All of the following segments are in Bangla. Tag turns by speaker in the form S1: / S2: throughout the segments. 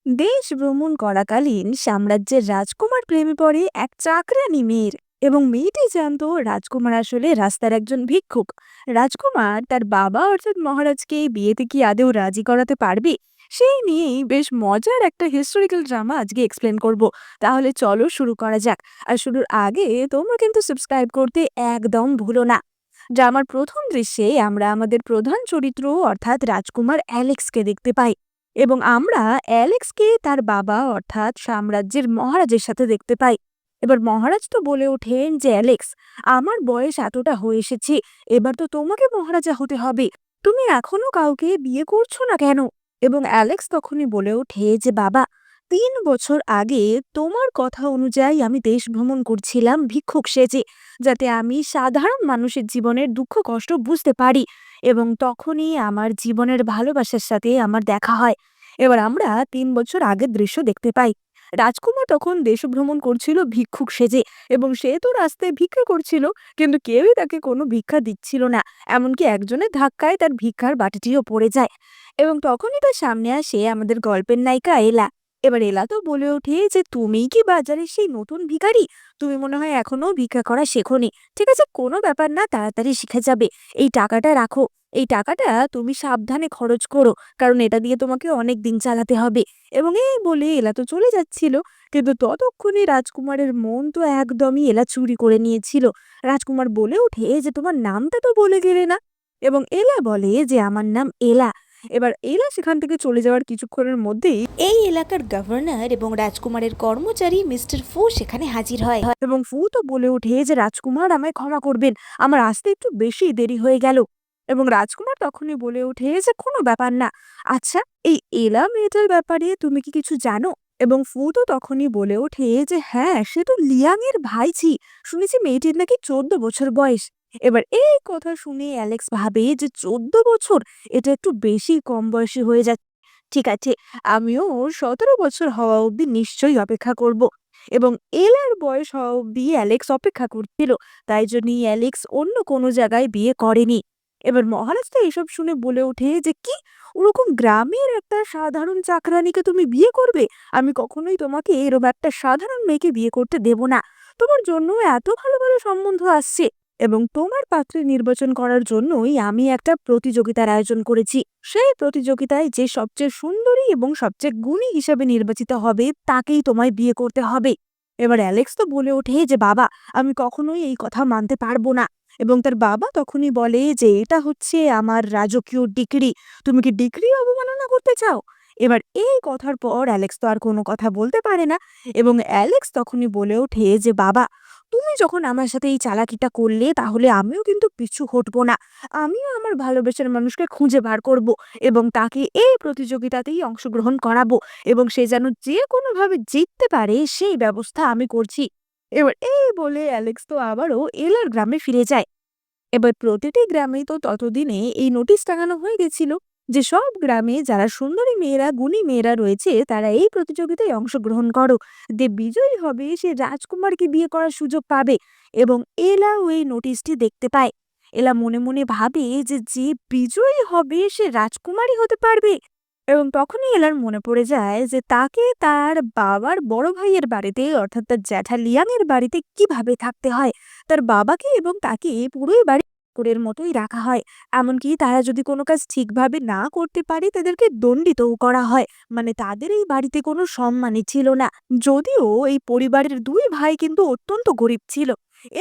S1: দেশ ভ্রমণ করাকালীন সাম্রাজ্যের রাজকুমার প্রেমে পড়ে এক চাকরানী মেয়ের। এবং মেয়েটি জানতো রাজকুমার আসলে রাস্তার একজন ভিক্ষুক। রাজকুমার তার বাবা অর্থাৎ মহারাজকে বিয়েতে কি আদেও রাজি করাতে পারবে, সেই নিয়েই বেশ মজার একটা হিস্টোরিক্যাল ড্রামা আজকে এক্সপ্লেন করব। তাহলে চলো শুরু করা যাক। আর শুরুর আগে তোমরা কিন্তু সাবস্ক্রাইব করতে একদম ভুলো না। ড্রামার প্রথম দৃশ্যে আমরা আমাদের প্রধান চরিত্র অর্থাৎ রাজকুমার অ্যালেক্সকে দেখতে পাই। এবং আমরা অ্যালেক্সকে তার বাবা অর্থাৎ সাম্রাজ্যের মহারাজের সাথে দেখতে পাই। এবার মহারাজ তো বলে ওঠেন যে অ্যালেক্স, আমার বয়স এতটা হয়ে এসেছে, এবার তো তোমাকে মহারাজা হতে হবে, তুমি এখনো কাউকে বিয়ে করছো না কেন? এবং অ্যালেক্স তখনই বলে ওঠে যে বাবা, 3 বছর আগে তোমার কথা অনুযায়ী আমি দেশ ভ্রমণ করছিলাম ভিক্ষুক সেজে, যাতে আমি সাধারণ মানুষের জীবনের দুঃখ কষ্ট বুঝতে পারি। এবং তখনই আমার জীবনের ভালোবাসার সাথে আমার দেখা হয়। এবার আমরা 3 বছর আগের দৃশ্য দেখতে পাই। রাজকুমার তখন দেশভ্রমণ করছিল ভিক্ষুক সেজে, এবং সে তো রাস্তায় ভিক্ষা করছিল, কিন্তু কেউই তাকে কোনো ভিক্ষা দিচ্ছিল না। এমনকি একজনের ধাক্কায় তার ভিক্ষার বাটিটিও পড়ে যায়। এবং তখনই তার সামনে আসে আমাদের গল্পের নায়িকা এলা। এবার এলা তো বলে ওঠে যে তুমিই কি বাজারের সেই নতুন ভিখারি? তুমি মনে হয় এখনো ভিক্ষা করা শেখোনি। ঠিক আছে, কোনো ব্যাপার না, তাড়াতাড়ি শিখে যাবে। এই টাকাটা রাখো, এই টাকাটা তুমি সাবধানে খরচ করো, কারণ এটা দিয়ে তোমাকে অনেক দিন চালাতে হবে। এবং এই বলে এলা তো চলে যাচ্ছিল, কিন্তু ততক্ষণে রাজকুমারের মন তো একদমই এলা চুরি করে নিয়েছিল। রাজকুমার বলে ওঠে যে তোমার নামটা তো বলে গেলে না। এবং এলা বলে যে আমার নাম এলা। এবার এলা সেখান থেকে চলে যাওয়ার কিছুক্ষণের মধ্যেই এই এলাকার গভর্নর এবং রাজকুমারের কর্মচারী মিস্টার ফু সেখানে হাজির হয়। এবং ফু তো বলে ওঠে যে রাজকুমার, আমায় ক্ষমা করবেন, আমার আসতে একটু বেশি দেরি হয়ে গেল। এবং রাজকুমার তখনই বলে ওঠে যে কোনো ব্যাপার না। আচ্ছা, এই এলা মেয়েটার ব্যাপারে তুমি কি কিছু জানো? এবং ফু তো তখনই বলে ওঠে যে হ্যাঁ, সে তো লিয়াং এর ভাইঝি, শুনেছি মেয়েটির নাকি 14 বছর বয়স। এবার এই কথা শুনে অ্যালেক্স ভাবে যে 14 বছর, এটা একটু বেশি কম বয়সী হয়ে যাচ্ছে। ঠিক আছে, আমিও ওর 17 বছর হওয়া অবধি নিশ্চয়ই অপেক্ষা করব। এবং এলার বয়স হওয়া অবধি অ্যালেক্স অপেক্ষা করছিল, তাই জন্যই অ্যালেক্স অন্য কোনো জায়গায় বিয়ে করেনি। এবার মহারাজ তো এসব শুনে বলে ওঠে যে কি, ওরকম গ্রামের একটা সাধারণ চাকরানীকে তুমি বিয়ে করবে? আমি কখনোই তোমাকে এরকম একটা সাধারণ মেয়েকে বিয়ে করতে দেব না। তোমার জন্য এত ভালো ভালো সম্বন্ধ আসছে, এবং তোমার পাত্রে নির্বাচন করার জন্যই আমি একটা প্রতিযোগিতার আয়োজন করেছি। সেই প্রতিযোগিতায় যে সবচেয়ে সুন্দরী এবং সবচেয়ে গুণী হিসেবে নির্বাচিত হবে তাকেই তোমায় বিয়ে করতে হবে। এবার অ্যালেক্স তো বলে ওঠে যে বাবা, আমি কখনোই এই কথা মানতে পারবো না। এবং তার বাবা তখনই বলে যে এটা হচ্ছে আমার রাজকীয় ডিক্রি, তুমি কি ডিক্রি অবমাননা করতে চাও? এবার এই কথার পর অ্যালেক্স তো আর কোনো কথা বলতে পারে না। এবং অ্যালেক্স তখনই বলে ওঠে যে বাবা, তুমি যখন আমার সাথে এই চালাকিটা করলে, তাহলে আমিও কিন্তু পিছু হটবো না। আমিও আমার ভালোবাসার মানুষকে খুঁজে বার করব, এবং তাকে এই প্রতিযোগিতাতেই অংশগ্রহণ করাবো, এবং সে যেন যে কোনোভাবে জিততে পারে সেই ব্যবস্থা আমি করছি। এবার এই বলে অ্যালেক্স তো আবারও এলার গ্রামে ফিরে যায়। এবার প্রতিটি গ্রামেই তো ততদিনে এই নোটিশ টাঙানো হয়ে গেছিল যে সব গ্রামে যারা সুন্দরী মেয়েরা গুণী মেয়েরা রয়েছে তারা এই প্রতিযোগিতায় অংশগ্রহণ করো, যে বিজয়ী হবে সে রাজকুমারকে বিয়ে করার সুযোগ পাবে। এবং এলাও এই নোটিশটি দেখতে পায়। এলা মনে মনে ভাবে যে যে বিজয়ী হবে সে রাজকুমারী হতে পারবে। এবং তখনই এলার মনে পড়ে যায় যে তাকে তার বাবার বড় ভাইয়ের বাড়িতে অর্থাৎ তার জ্যাঠা লিয়াং এর বাড়িতে কিভাবে থাকতে হয়। তার বাবাকে এবং তাকে পুরোই বাড়ি চাকরের মতোই রাখা হয়। এমনকি তারা যদি কোনো কাজ ঠিকভাবে না করতে পারে তাদেরকে দণ্ডিতও করা হয়। মানে তাদের এই বাড়িতে কোনো সম্মানই ছিল না। যদিও এই পরিবারের 2 ভাই কিন্তু অত্যন্ত গরিব ছিল।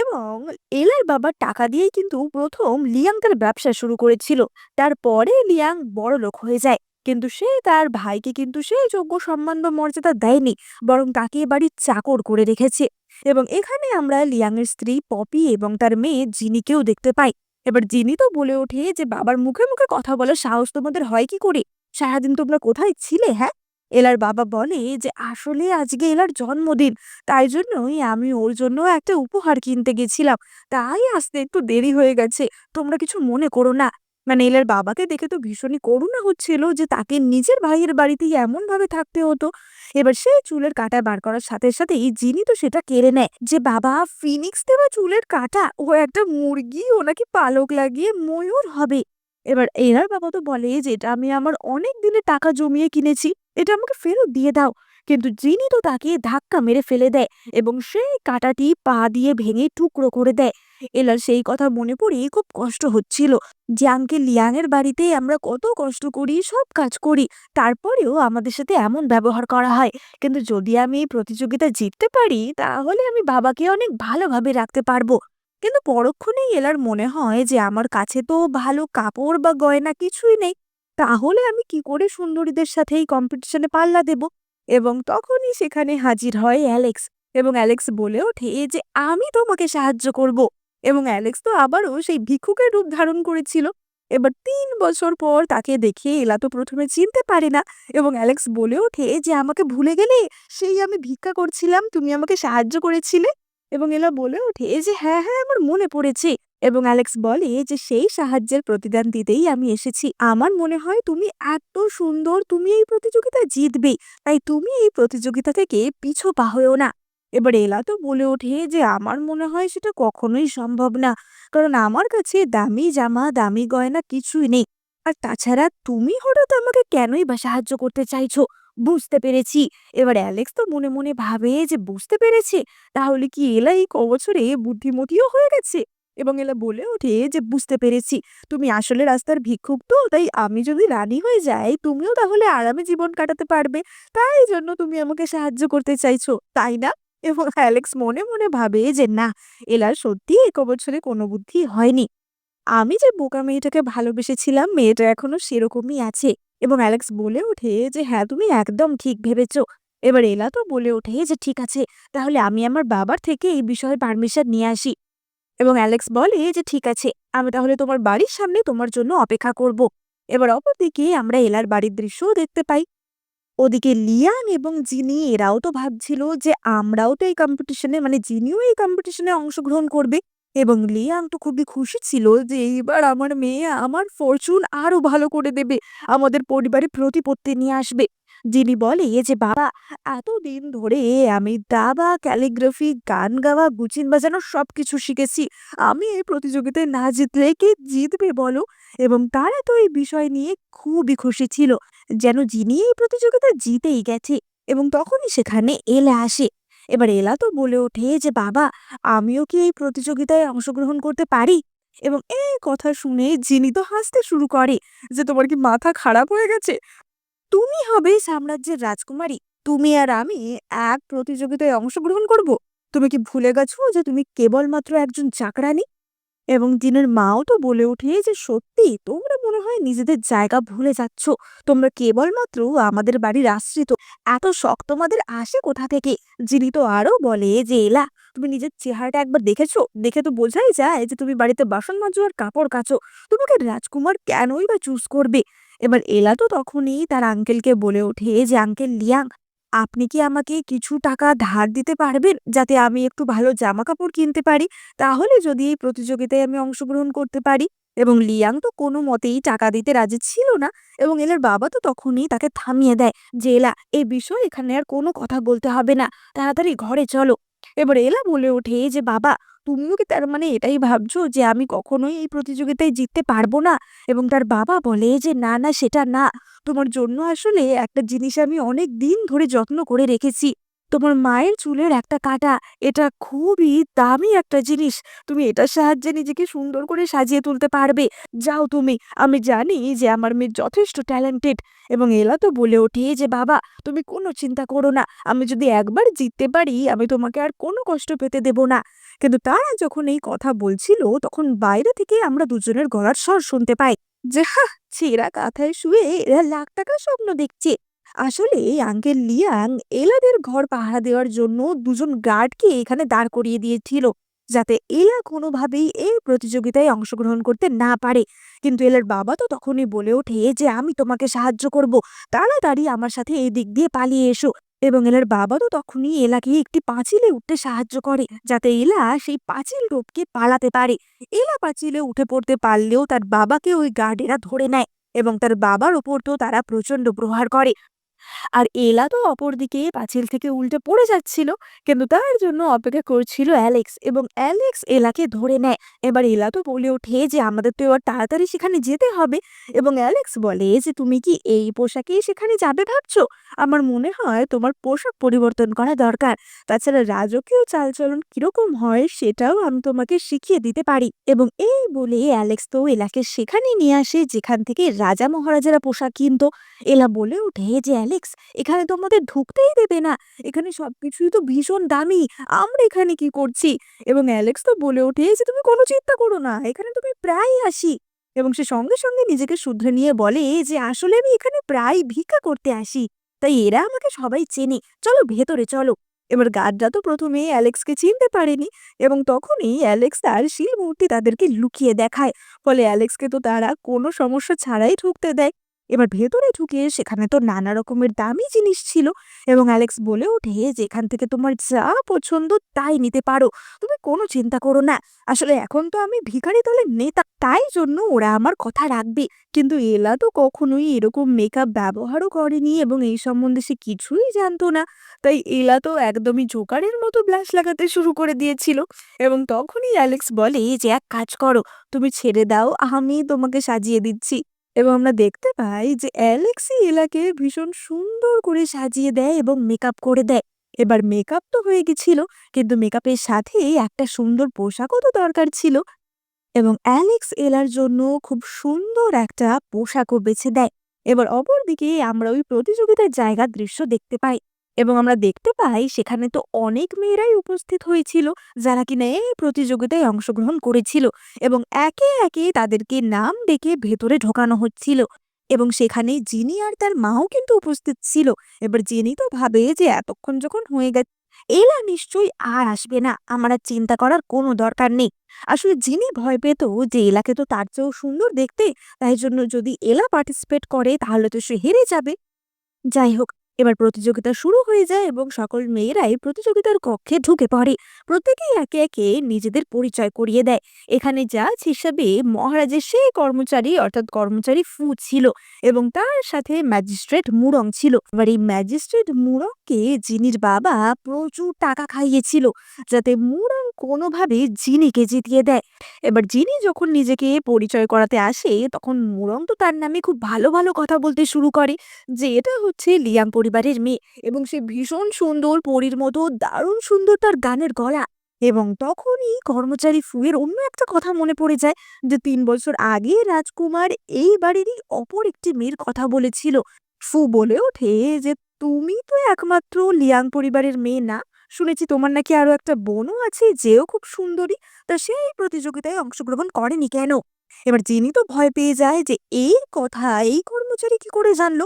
S1: এবং এলার বাবা টাকা দিয়েই কিন্তু প্রথম লিয়াং তার ব্যবসা শুরু করেছিল। তারপরে লিয়াং বড় লোক হয়ে যায়। কিন্তু সে তার ভাইকে কিন্তু সেই যোগ্য সম্মান বা মর্যাদা দেয়নি, বরং তাকে এ বাড়ির চাকর করে রেখেছে। এবং এখানে আমরা লিয়াংয়ের স্ত্রী পপি এবং তার মেয়ে জিনিকেও দেখতে পাই। এবার জিনি তো বলে ওঠে যে বাবার মুখে মুখে কথা বলার সাহস তোমাদের হয় কি করে? সারাদিন তোমরা কোথায় ছিলে, হ্যাঁ? এলার বাবা বলে যে আসলে আজকে এলার জন্মদিন, তাই জন্যই আমি ওর জন্য একটা উপহার কিনতে গেছিলাম, তাই আসতে একটু দেরি হয়ে গেছে, তোমরা কিছু মনে করো না। মানে এলার বাবাকে দেখে তো ভীষণই করুণা হচ্ছিল যে তাকে নিজের ভাইয়ের বাড়িতেই এমন ভাবে থাকতে হতো। এবার সে চুলের কাঁটা বার করার সাথে সাথেই জিনি তো সেটা কেড়ে নেয় যে বাবা, ফিনিক্স দেওয়া চুলের কাঁটা, ও একটা মুরগি, ও নাকি পালক লাগিয়ে ময়ূর হবে। এবার এনার বাবা তো বলে যে, "এটা আমি আমার অনেক দিনের টাকা জমিয়ে কিনেছি। এটা আমাকে ফেরত দিয়ে দাও।" কিন্তু জিনি তো তাকে ধাক্কা মেরে ফেলে দেয় এবং সেই কাঁটাটি পা দিয়ে ভেঙে টুকরো করে দেয়। এলার সেই কথা মনে পড়ে খুব কষ্ট হচ্ছিল যে আঙ্কেল লিয়াং এর বাড়িতে আমরা কত কষ্ট করি, সব কাজ করি। তারপরেও আমাদের সাথে এমন ব্যবহার করা হয়। কিন্তু যদি আমি এই প্রতিযোগিতায় জিততে পারি, তাহলে আমি বাবাকে অনেক ভালোভাবে রাখতে পারবো। কিন্তু পরক্ষণেই এলার মনে হয় যে আমার কাছে তো ভালো কাপড় বা গয়না কিছুই নেই। তাহলে আমি কি করে সুন্দরীদের সাথে এই কম্পিটিশনে পাল্লা দেব? এবং তখনই সেখানে হাজির হয় অ্যালেক্স এবং অ্যালেক্স বলে ওঠে যে আমি তোমাকে সাহায্য করব। এবং অ্যালেক্স তো আবারও সেই ভিক্ষুকের রূপ ধারণ করেছিল। এবার ৩ বছর পর তাকে দেখে এলা তো প্রথমে চিনতে পারে না এবং অ্যালেক্স বলে ওঠে যে আমাকে ভুলে গেলে? সেই আমি ভিক্ষা করছিলাম, তুমি আমাকে সাহায্য করেছিলে। এবং এলা বলে ওঠে যে হ্যাঁ হ্যাঁ আমার মনে পড়েছে। এবং অ্যালেক্স বলে যে সেই সাহায্যের প্রতিদান দিতেই আমি এসেছি। আমার মনে হয় তুমি এত সুন্দর, তুমি এই প্রতিযোগিতায় জিতবে। তাই তুমি এই প্রতিযোগিতা থেকে পিছু পা হয়েও না। এবার এলা তো বলে ওঠে যে আমার মনে হয় সেটা কখনোই সম্ভব না, কারণ আমার কাছে দামি জামা দামি গয়না কিছুই নেই। আর তাছাড়া তুমি হঠাৎ আমাকে কেনই বা সাহায্য করতে চাইছো? বুঝতে পেরেছি। এবার অ্যালেক্স তো মনে মনে ভাবে যে বুঝতে পেরেছে, তাহলে কি এলা এই কবছরে বুদ্ধিমতীও হয়ে গেছে? এবং এলা বলে ওঠে যে বুঝতে পেরেছি, তুমি আসলে রাস্তার ভিক্ষুক, তো তাই আমি যদি রানী হয়ে যাই তুমিও তাহলে আরামে জীবন কাটাতে পারবে। তাই জন্য তুমি আমাকে সাহায্য করতে চাইছো, তাই না? এবং অ্যালেক্স মনে মনে ভাবে যে না, এলার সত্যি এক বছরে কোনো বুদ্ধি হয়নি। আমি যে বোকা মেয়েটাকে ভালোবেসেছিলাম, মেয়েটা এখনো সেরকমই আছে। এবং অ্যালেক্স বলে ওঠে যে হ্যাঁ তুমি একদম ঠিক ভেবেছ। এবার এলা তো বলে ওঠে যে ঠিক আছে, তাহলে আমি আমার বাবার থেকে এই বিষয়ে পারমিশন নিয়ে আসি। এবং অ্যালেক্স বলে যে ঠিক আছে, আমি তাহলে তোমার বাড়ির সামনে তোমার জন্য অপেক্ষা করব। এবার অপরদিকে আমরা এলার বাড়ির দৃশ্যও দেখতে পাই। ওদিকে লিয়াং এবং জিনি এরাও তো ভাবছিল যে আমরাও তো এই কম্পিটিশনে, মানে জিনিও এই কম্পিটিশনে অংশগ্রহণ করবে। এবং লিয়াং তো খুবই খুশি ছিল যে এইবার আমার মেয়ে আমার ফরচুন আরো ভালো করে দেবে, আমাদের পরিবারে প্রতিপত্তি নিয়ে আসবে। জিনি বলে যে বাবা, এতদিন ধরে আমি দাবা, ক্যালিগ্রাফি, গান গাওয়া, গুচিন বাজানো সবকিছু শিখেছি। আমি এই প্রতিযোগিতায় না জিতলে কে জিতবে বলো? এবং তারা তো এই বিষয় নিয়ে খুবই খুশি ছিল, যেন যিনি এই প্রতিযোগিতা জিতেই গেছে। এবং তখনই সেখানে এলা আসে। এবার এলা তো বলে ওঠে যে বাবা, আমিও কি এই প্রতিযোগিতায় অংশগ্রহণ করতে পারি? এবং এই কথা শুনে জিনি তো হাসতে শুরু করে যে তোমার কি মাথা খারাপ হয়ে গেছে? তুমি হবে সাম্রাজ্যের রাজকুমারী, তুমি আর আমি এক প্রতিযোগিতায় অংশগ্রহণ করব? তুমি কি ভুলে গেছো যে তুমি কেবলমাত্র একজন চাকরানী? এবং জিনের মাও তো বলে ওঠে যে সত্যি তোমরা মনে হয় নিজেদের জায়গা ভুলে যাচ্ছ। তোমরা কেবলমাত্র আমাদের বাড়ির আশ্রিত, এত শখ তোমাদের আসে কোথা থেকে? জিনি তো আরো বলে যে এলা, তুমি নিজের চেহারাটা একবার দেখেছো? দেখে তো বোঝাই যায় যে তুমি বাড়িতে বাসন মাজো আর কাপড় কাচো। তোমাকে রাজকুমার কেনই বা চুজ করবে? এবার এলা তো তখনই তার আঙ্কেলকে বলে ওঠে যে আঙ্কেল লিয়াং, আপনি কি আমাকে কিছু টাকা ধার দিতে পারবেন যাতে আমি একটু ভালো জামা কাপড় কিনতে পারি? তাহলে যদি এই প্রতিযোগিতায় আমি অংশগ্রহণ করতে পারি। এবং লিয়াং তো কোনো মতেই টাকা দিতে রাজি ছিল না। এবং এলার বাবা তো তখনই তাকে থামিয়ে দেয় যে এলা, এই বিষয়ে এখানে আর কোনো কথা বলতে হবে না, তাড়াতাড়ি ঘরে চলো। এবার এলা বলে ওঠে যে বাবা, তুমিও কি তার মানে এটাই ভাবছো যে আমি কখনোই এই প্রতিযোগিতায় জিততে পারবো না? এবং তার বাবা বলে যে না না, সেটা না। তোমার জন্য আসলে একটা জিনিস আমি অনেক দিন ধরে যত্ন করে রেখেছি। তোমার মায়ের চুলের একটা কাঁটা, এটা খুবই দামি একটা জিনিস। তুমি এটার সাহায্যে নিজেকে সুন্দর করে সাজিয়ে তুলতে পারবে। যাও তুমি, আমি জানি যে আমার মেয়ে যথেষ্ট ট্যালেন্টেড। এবং এলা তো বলে ওঠে যে বাবা, তুমি কোনো চিন্তা করো না, আমি যদি একবার জিততে পারি আমি তোমাকে আর কোনো কষ্ট পেতে দেব না। কিন্তু তারা যখন এই কথা বলছিল তখন বাইরে থেকে আমরা দুজনের গলার স্বর শুনতে পাই যে হা, ছেঁড়া কাঁথায় শুয়ে এরা লাখ টাকার স্বপ্ন দেখছে। আসলে আঙ্কেল লিয়াং এলাদের ঘর পাহারা দেওয়ার জন্য দুজন গার্ডকে এখানে দাঁড় করিয়ে দিয়েছিল, যাতে এলা কোনোভাবেই এই প্রতিযোগিতায় অংশগ্রহণ করতে না পারে। কিন্তু এলার বাবা তো তখনই বলে ওঠে যে আমি তোমাকে সাহায্য করব, তাড়াতাড়ি আমার সাথে এই দিক দিয়ে পালিয়ে এসো। এবং এলার বাবা তো তখনই এলাকে একটি পাঁচিলে উঠতে সাহায্য করে, যাতে এলা সেই পাঁচিল টপকে পালাতে পারে। এলা পাঁচিলে উঠে পড়তে পারলেও তার বাবাকে ওই গার্ডেরা ধরে নেয় এবং তার বাবার ওপর তো তারা প্রচন্ড প্রহার করে। আর এলা তো অপরদিকে পাঁচিল থেকে উল্টে পড়ে যাচ্ছিল, কিন্তু তার জন্য অপেক্ষা করছিল অ্যালেক্স, এবং অ্যালেক্স এলাকে ধরে নেয়। এবার এলা তো বলে ওঠে যে আমাদের তো এবার তাড়াতাড়ি সেখানে যেতে হবে, এবং অ্যালেক্স বলে যে তুমি কি এই পোশাকেই সেখানে যাবে ভাবছো? আমার মনে হয় তোমার পোশাক পরিবর্তন করা দরকার। তাছাড়া রাজকীয় চালচলন কিরকম হয় সেটাও আমি তোমাকে শিখিয়ে দিতে পারি। এবং এই বলে অ্যালেক্স তো এলাকে সেখানে নিয়ে আসে যেখান থেকে রাজা মহারাজারা পোশাক কিনতো। এলা বলে ওঠে যে অ্যালেক্স, এখানে তো আমাদের ঢুকতেই দেবে না, এখানে সবকিছুই তো ভীষণ দামি, আমরা এখানে কি করছি? এবং অ্যালেক্স তো বলে ওঠে যে তুমি কোনো চিন্তা করো না, এখানে তুমি প্রায়ই আসি। এবং সে সঙ্গে সঙ্গে নিজেকে শুধরে নিয়ে বলে যে আসলে আমি এখানে প্রায় ভিক্ষা করতে আসি, তাই এরা আমাকে সবাই চেনে, চলো ভেতরে চলো। এবার গার্ডরা তো প্রথমে অ্যালেক্সকে চিনতে পারেনি, এবং তখনই অ্যালেক্স তার শিল মূর্তি তাদেরকে লুকিয়ে দেখায়। ফলে অ্যালেক্সকে তো তারা কোনো সমস্যা ছাড়াই ঢুকতে দেয়। এবার ভেতরে ঢুকে সেখানে তো নানা রকমের দামি জিনিস ছিল, এবং অ্যালেক্স বলে ওঠে যে এখান থেকে তোমার যা পছন্দ তাই নিতে পারো, তুমি কোনো চিন্তা করো না। আসলে এখন তো আমি ভিখারি দলের নেতা, তাই জন্য ওরা আমার কথা রাখবে। কিন্তু এলা তো কখনোই এরকম মেকআপ ব্যবহারও করেনি, এবং এই সম্বন্ধে সে কিছুই জানতো না। তাই এলা তো একদমই জোকারের মতো ব্লাশ লাগাতে শুরু করে দিয়েছিল। এবং তখনই অ্যালেক্স বলে যে এক কাজ করো, তুমি ছেড়ে দাও, আমি তোমাকে সাজিয়ে দিচ্ছি। এবং আমরা দেখতে পাই যে অ্যালেক্সই এলাকে ভীষণ সুন্দর করে সাজিয়ে দেয় এবং মেকআপ করে দেয়। এবার মেকআপ তো হয়ে গেছিল, কিন্তু মেকআপের সাথে একটা সুন্দর পোশাকও তো দরকার ছিল, এবং অ্যালেক্স এলার জন্য খুব সুন্দর একটা পোশাকও বেছে দেয়। এবার অপরদিকে আমরা ওই প্রতিযোগিতার জায়গার দৃশ্য দেখতে পাই, এবং আমরা দেখতে পাই সেখানে তো অনেক মেয়েরাই উপস্থিত হয়েছিল যারা কিনা এই প্রতিযোগিতায় অংশগ্রহণ করেছিল, এবং একে একে তাদেরকে নাম ডেকে ভেতরে ঢোকানো হচ্ছিল। এবং সেখানে জিনি আর তার মাও কিন্তু উপস্থিত ছিল। এবার জিনি তো ভাবে যে এতক্ষণ যখন হয়ে গেছে, এলা নিশ্চয়ই আর আসবে না, আমার আর চিন্তা করার কোনো দরকার নেই। আসলে জিনি ভয় পেত যে এলাকে তো তার চেয়েও সুন্দর দেখতে, তাই জন্য যদি এলা পার্টিসিপেট করে তাহলে তো সে হেরে যাবে। যাই হোক, এবার প্রতিযোগিতা শুরু হয়ে যায় এবং সকল মেয়েরাই প্রতিযোগিতার কক্ষে ঢুকে পড়ে। প্রত্যেকেই একে একে নিজেদের পরিচয় করিয়ে দেয়। এখানে জাজ হিসাবে মহারাজের সেই কর্মচারী অর্থাৎ কর্মচারী ফু ছিল, এবং তার সাথে ম্যাজিস্ট্রেট মুরং ছিল। এবার এই ম্যাজিস্ট্রেট মুরংকে জিনির বাবা প্রচুর টাকা খাইয়েছিল যাতে মুরং কোনোভাবে জিনিকে জিতিয়ে দেয়। এবার জিনি যখন নিজেকে পরিচয় করাতে আসে তখন মুরং তো তার নামে খুব ভালো ভালো কথা বলতে শুরু করে, যে এটা হচ্ছে লিয়াং পরিবারের মেয়ে, এবং সে ভীষণ সুন্দর, পরীর মতো দারুণ সুন্দর তার গানের গলা। এবং তখনই কর্মচারী ফুয়ের অন্য একটা কথা মনে পড়ে যায়, যে ৩ বছর আগে রাজকুমার এই বাড়িরই অপর একটি মেয়ের কথা বলেছিল। ফু বলে ওঠে যে তুমি তো একমাত্র লিয়াং পরিবারের মেয়ে না, শুনেছি তোমার নাকি আরো একটা বোনও আছে যেও খুব সুন্দরী, তা সেই প্রতিযোগিতায় অংশগ্রহণ করেনি কেন? এবার জিনি তো ভয় পেয়ে যায় যে এই কথা এই কর্মচারী কি করে জানলো,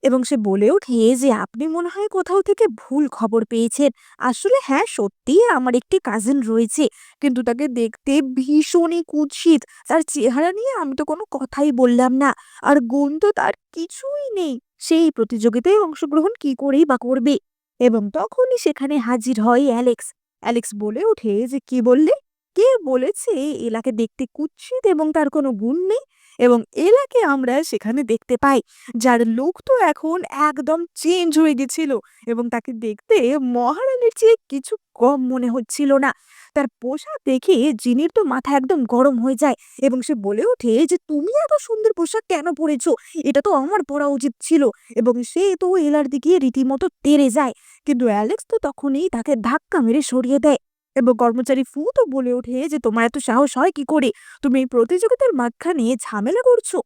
S1: এবং সে বলে ওঠে যে আপনি মনে হয় কোথাও থেকে ভুল খবর পেয়েছেন। আসলে হ্যাঁ, সত্যি আমার একটি কাজিন রয়েছে, কিন্তু তাকে দেখতে ভীষণই কুৎসিত। তার চেহারা নিয়ে আমি তো কোনো কথাই বললাম না, আর গুণ তো তার কিছুই নেই, সেই প্রতিযোগিতায় অংশগ্রহণ কি করেই বা করবে? এবং তখনই সেখানে হাজির হয় অ্যালেক্স। অ্যালেক্স বলে ওঠে যে কি বললে? কে বলেছে এলাকে দেখতে কুৎসিত এবং তার কোনো গুণ নেই? এবং এলাকে আমরা সেখানে দেখতে পাই যার লুক তো এখন একদম চেঞ্জ হয়ে গেছিল, এবং তাকে দেখতে মহারানীর চেয়ে কিছু কম মনে হচ্ছিল না। তার পোশাক দেখে জিনির তো মাথা একদম গরম হয়ে যায়, এবং সে বলে ওঠে যে তুমি এত সুন্দর পোশাক কেন পরেছো? এটা তো আমার পরা উচিত ছিল। এবং সে তো এলার দিকে রীতিমতো তেড়ে যায়, কিন্তু অ্যালেক্স তো তখনই তাকে ধাক্কা মেরে সরিয়ে দেয়। এবং কর্মচারী ফু তো বলে ওঠে যে তোমার এত সাহস হয় কি করে, তুমি এই প্রতিযোগিতার মাঝখানে ঝামেলা করছো?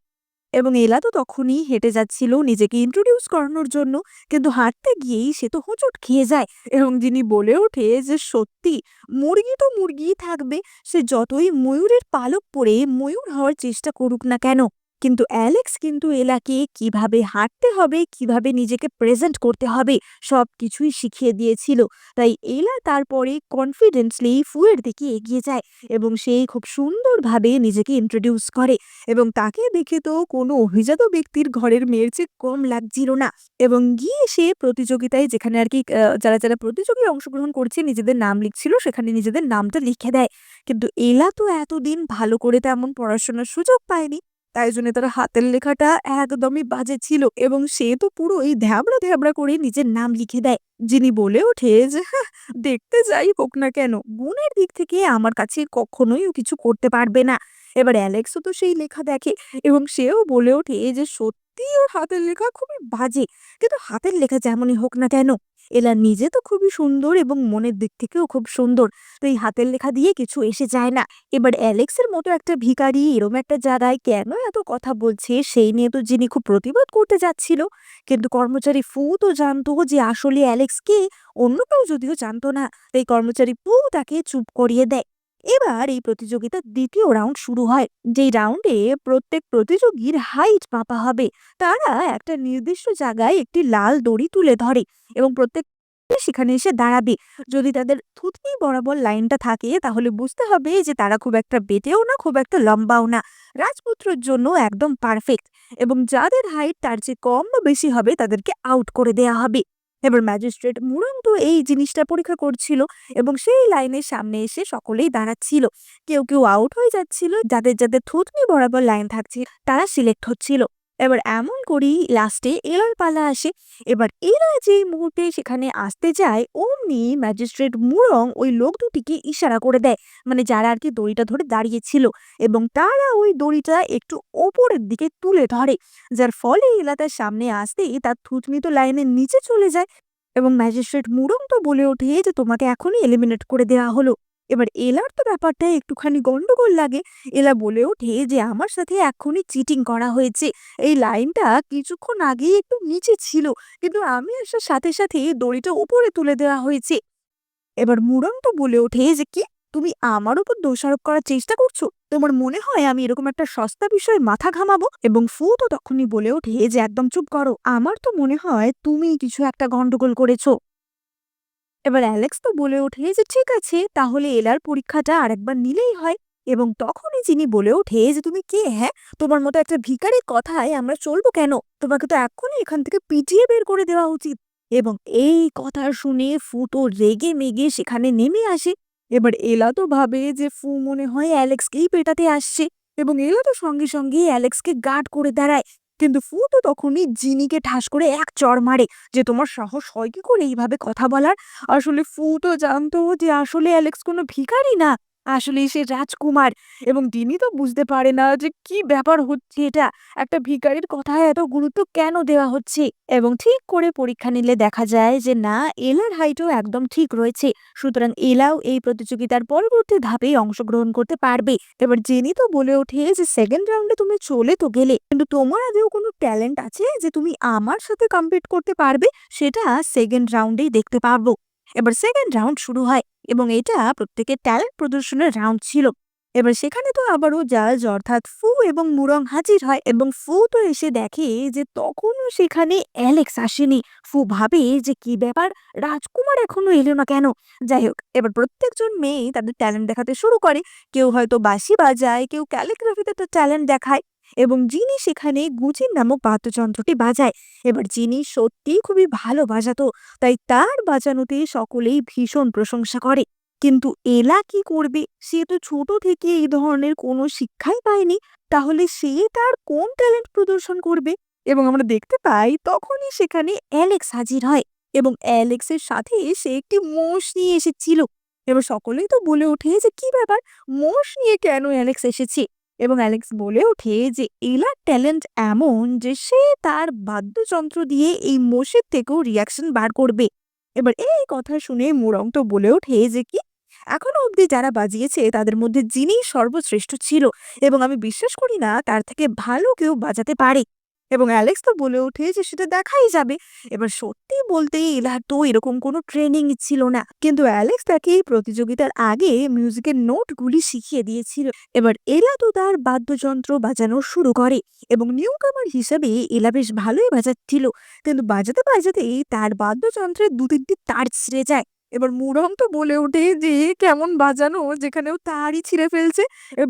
S1: এবং এলা তো তখনই হেঁটে যাচ্ছিল নিজেকে ইন্ট্রোডিউস করানোর জন্য, কিন্তু হাঁটতে গিয়েই সে তো হোঁচট খেয়ে যায়। এবং যিনি বলে ওঠে যে সত্যি, মুরগি তো মুরগিই থাকবে, সে যতই ময়ূরের পালক পরে ময়ূর হওয়ার চেষ্টা করুক না কেন। কিন্তু অ্যালেক্স কিন্তু এলাকে কিভাবে হাঁটতে হবে, কিভাবে নিজেকে প্রেজেন্ট করতে হবে সব কিছুই শিখিয়ে দিয়েছিল। তাই এলা তারপরে কনফিডেন্টলি ফুয়ের দিকে এগিয়ে যায়, এবং সে খুব সুন্দরভাবে নিজেকে ইন্ট্রোডিউস করে, এবং তাকে দেখে তো কোনো অভিজাত ব্যক্তির ঘরের মেয়ের চেয়ে কম লাগছিল না। এবং গিয়ে সে প্রতিযোগিতায় যেখানে আর কি যারা যারা প্রতিযোগী অংশগ্রহণ করছে নিজেদের নাম লিখছিল সেখানে নিজেদের নামটা লিখে দেয়। কিন্তু এলা তো এতদিন ভালো করে তেমন পড়াশোনার সুযোগ পায়নি, তাই জন্য তার হাতের লেখাটা একদমই বাজে ছিল এবং সে তো পুরো এই ধ্যাবড়া, ধ্যাবড়া করে নিজের নাম লিখে দেয়। যিনি বলে ওঠে যে, "হাহ! দেখতে যাই হোক না কেন, গুণের দিক থেকে আমার কাছে কখনোই ও কিছু করতে পারবে না।" এবার অ্যালেক্সও তো সেই লেখা দেখে এবং সেও বলে ওঠে যে সত্যিই ওর হাতের লেখা খুবই বাজে। কিন্তু হাতের লেখা যেমনই হোক না কেন, এলা নিজে তো খুবই সুন্দর এবং মনের দিক থেকেও খুব সুন্দর। তো এই হাতের লেখা দিয়ে কিছু এসে যায় না। এবার অ্যালেক্সের মতো একটা ভিখারি এরম একটা জায়গায় কেন এত কথা বলছে সেই নিয়ে তো যিনি খুব প্রতিবাদ করতে যাচ্ছিল। কিন্তু কর্মচারী ফু তো জানতো যে আসলে অ্যালেক্স কে, অন্য কেউ যদিও জানতো না। তাই কর্মচারী ফু তাকে চুপ করিয়ে দেয়। এবার এই প্রতিযোগিতার দ্বিতীয় রাউন্ড শুরু হয়, যেই রাউন্ডে প্রত্যেক প্রতিযোগীর হাইট মাপা হবে। তারা একটা নির্দিষ্ট জায়গায় একটি লাল দড়ি তুলে ধরে এবং প্রত্যেক সেখানে এসে দাঁড়াবে। যদি তাদের থুতনি বরাবর লাইনটা থাকে তাহলে বুঝতে হবে যে তারা খুব একটা বেটেও না, খুব একটা লম্বাও না। রাজপুত্রের জন্য একদম পারফেক্ট। এবং যাদের হাইট তার চেয়ে কম বা বেশি হবে তাদেরকে আউট করে দেয়া হবে। এবার ম্যাজিস্ট্রেট মুরাং তো এই জিনিসটা পরীক্ষা করছিল এবং সেই লাইনের সামনে এসে সকলেই দাঁড়াচ্ছিল। কেউ কেউ আউট হয়ে যাচ্ছিল, যাদের যাদের থুতনি বরাবর লাইন থাকছে তারা সিলেক্ট হচ্ছিল। এবার এমন করেই লাস্টে এলার পালা আসে। এবার এরা যে মুহূর্তে সেখানে আসতে যায় অমনি ম্যাজিস্ট্রেট মুরং ওই লোক দুটিকে ইশারা করে দেয়, মানে যারা আর কি দড়িটা ধরে দাঁড়িয়েছিল, এবং তারা ওই দড়িটা একটু ওপরের দিকে তুলে ধরে, যার ফলে এলা তার সামনে আসতেই তার থুতনি তো লাইনের নিচে চলে যায়। এবং ম্যাজিস্ট্রেট মুরং তো বলে ওঠে যে তোমাকে এখনই এলিমিনেট করে দেওয়া হলো। এবার এলার তো ব্যাপারটা একটুখানি গন্ডগোল লাগে। এলা বলে ওঠে যে আমার সাথে এখনই চিটিং করা হয়েছে, এই লাইনটা কিছুক্ষণ আগেই একটু নিচে ছিল, কিন্তু আমি আসার সাথে সাথে দড়িটা উপরে তুলে দেওয়া হয়েছে। এবার মুরং তো বলে ওঠে যে কি, তুমি আমার উপর দোষারোপ করার চেষ্টা করছো? তোমার মনে হয় আমি এরকম একটা সস্তা বিষয়ে মাথা ঘামাবো? এবং ফু তো তখনই বলে ওঠে যে একদম চুপ করো, আমার তো মনে হয় তুমি কিছু একটা গন্ডগোল করেছো। এবার অ্যালেক্স তো বলে ওঠে যে ঠিক আছে, তাহলে এলার পরীক্ষাটা আরেকবার নিলেই হয়। এবং তখনই যিনি বলে ওঠে যে তুমি কে, হ্যাঁ? তোমার মতো একটা ভিখারির কথায় আমরা চলবো কেন? তোমাকে তো এক্ষুনি এখান থেকে পিটিয়ে বের করে দেওয়া উচিত। এবং এই কথা শুনে ফু তো রেগে মেগে সেখানে নেমে আসে। এবার এলা তো ভাবে যে ফু মনে হয় অ্যালেক্সকেই পেটাতে আসছে এবং এলা তো সঙ্গে সঙ্গে অ্যালেক্সকে গার্ড করে দাঁড়ায়। কিন্তু ফু তো তখনই জিনিকে ঠাস করে এক চড় মারে, যে তোমার সাহস হয় কি করে এইভাবে কথা বলার? আসলে ফু তো জানতো যে আসলে অ্যালেক্স কোনো ভিখারি না, আসলে সে রাজকুমার। এবং তিনি তো বুঝতে পারে না যে কি ব্যাপার হচ্ছে এটা, একটা ভিখারির কথায় এত গুরুত্ব কেন দেওয়া হচ্ছে। এবং ঠিক করে পরীক্ষা নিলে দেখা যায় যে না, এলার হাইটও একদম ঠিক রয়েছে। সুতরাং এলাও এই প্রতিযোগিতার পরবর্তী ধাপে অংশগ্রহণ করতে পারবে। এবার জেনি তো বলে ওঠে যে সেকেন্ড রাউন্ডে তুমি চলে তো গেলে, কিন্তু তোমার আদেও কোনো ট্যালেন্ট আছে যে তুমি আমার সাথে কম্পিট করতে পারবে? সেটা সেকেন্ড রাউন্ডেই দেখতে পারবো। এবার সেকেন্ড রাউন্ড শুরু হয় এবং এটা প্রত্যেকের ট্যালেন্ট প্রদর্শনের রাউন্ড ছিল। এবার সেখানে তো আবারও জাজ অর্থাৎ ফু এবং মুরং হাজির হয় এবং ফু তো এসে দেখে যে তখনও সেখানে অ্যালেক্স আসেনি। ফু ভাবে যে কি ব্যাপার, রাজকুমার এখনো এলো না কেন? যাই হোক, এবার প্রত্যেকজন মেয়ে তাদের ট্যালেন্ট দেখাতে শুরু করে। কেউ হয়তো বাঁশি বাজায়, কেউ ক্যালিগ্রাফিতে তার ট্যালেন্ট দেখায় এবং যিনি সেখানে গুচিন নামক বাদ্যযন্ত্রটি বাজায়। এবার যিনি সত্যিই খুবই ভালো বাজাতো, তাই তার বাজানোতে সকলেই ভীষণ প্রশংসা করে। কিন্তু এলা কি করবে? সে তো ছোট থেকে এই ধরনের কোনো শিক্ষাই পায়নি। তাহলে সে তার কোন ট্যালেন্ট প্রদর্শন করবে? এবং আমরা দেখতে পাই তখনই সেখানে অ্যালেক্স হাজির হয় এবং অ্যালেক্সের সাথে সে একটি মোষ নিয়ে এসেছিল। এবার সকলেই তো বলে ওঠে যে কি ব্যাপার, মোষ নিয়ে কেন অ্যালেক্স এসেছে? এবং অ্যালেক্স বলে ওঠে যে এলার ট্যালেন্ট এমন যে সে তার বাদ্যযন্ত্র দিয়ে এই মোষের থেকেও রিয়াকশন বার করবে। এবার এই কথা শুনে মুরং তো বলে ওঠে যে কি, এখনো অবধি যারা বাজিয়েছে তাদের মধ্যে যিনি সর্বশ্রেষ্ঠ ছিল এবং আমি বিশ্বাস করি না তার থেকে ভালো কেউ বাজাতে পারে। এবং অ্যালেক্স তো বলে ওঠে যে সেটা দেখাই যাবে। এবার সত্যি বলতে এলার তো এরকম কোনো ট্রেনিং ছিল না, কিন্তু অ্যালেক্স তাকে এই প্রতিযোগিতার আগে মিউজিকের নোটগুলি শিখিয়ে দিয়েছিল। এবার এলা তো তার বাদ্যযন্ত্র বাজানো শুরু করে এবং নিউকামার হিসাবে এলা বেশ ভালোই বাজাচ্ছিল, কিন্তু বাজাতে বাজাতেই তার বাদ্যযন্ত্রের দু তিনটি তার ছিঁড়ে যায়। এবার মুরং তো বলে ওঠে যে "এ কেমন বাজানো, যেখানেও তারই ছিঁড়ে ফেলছে,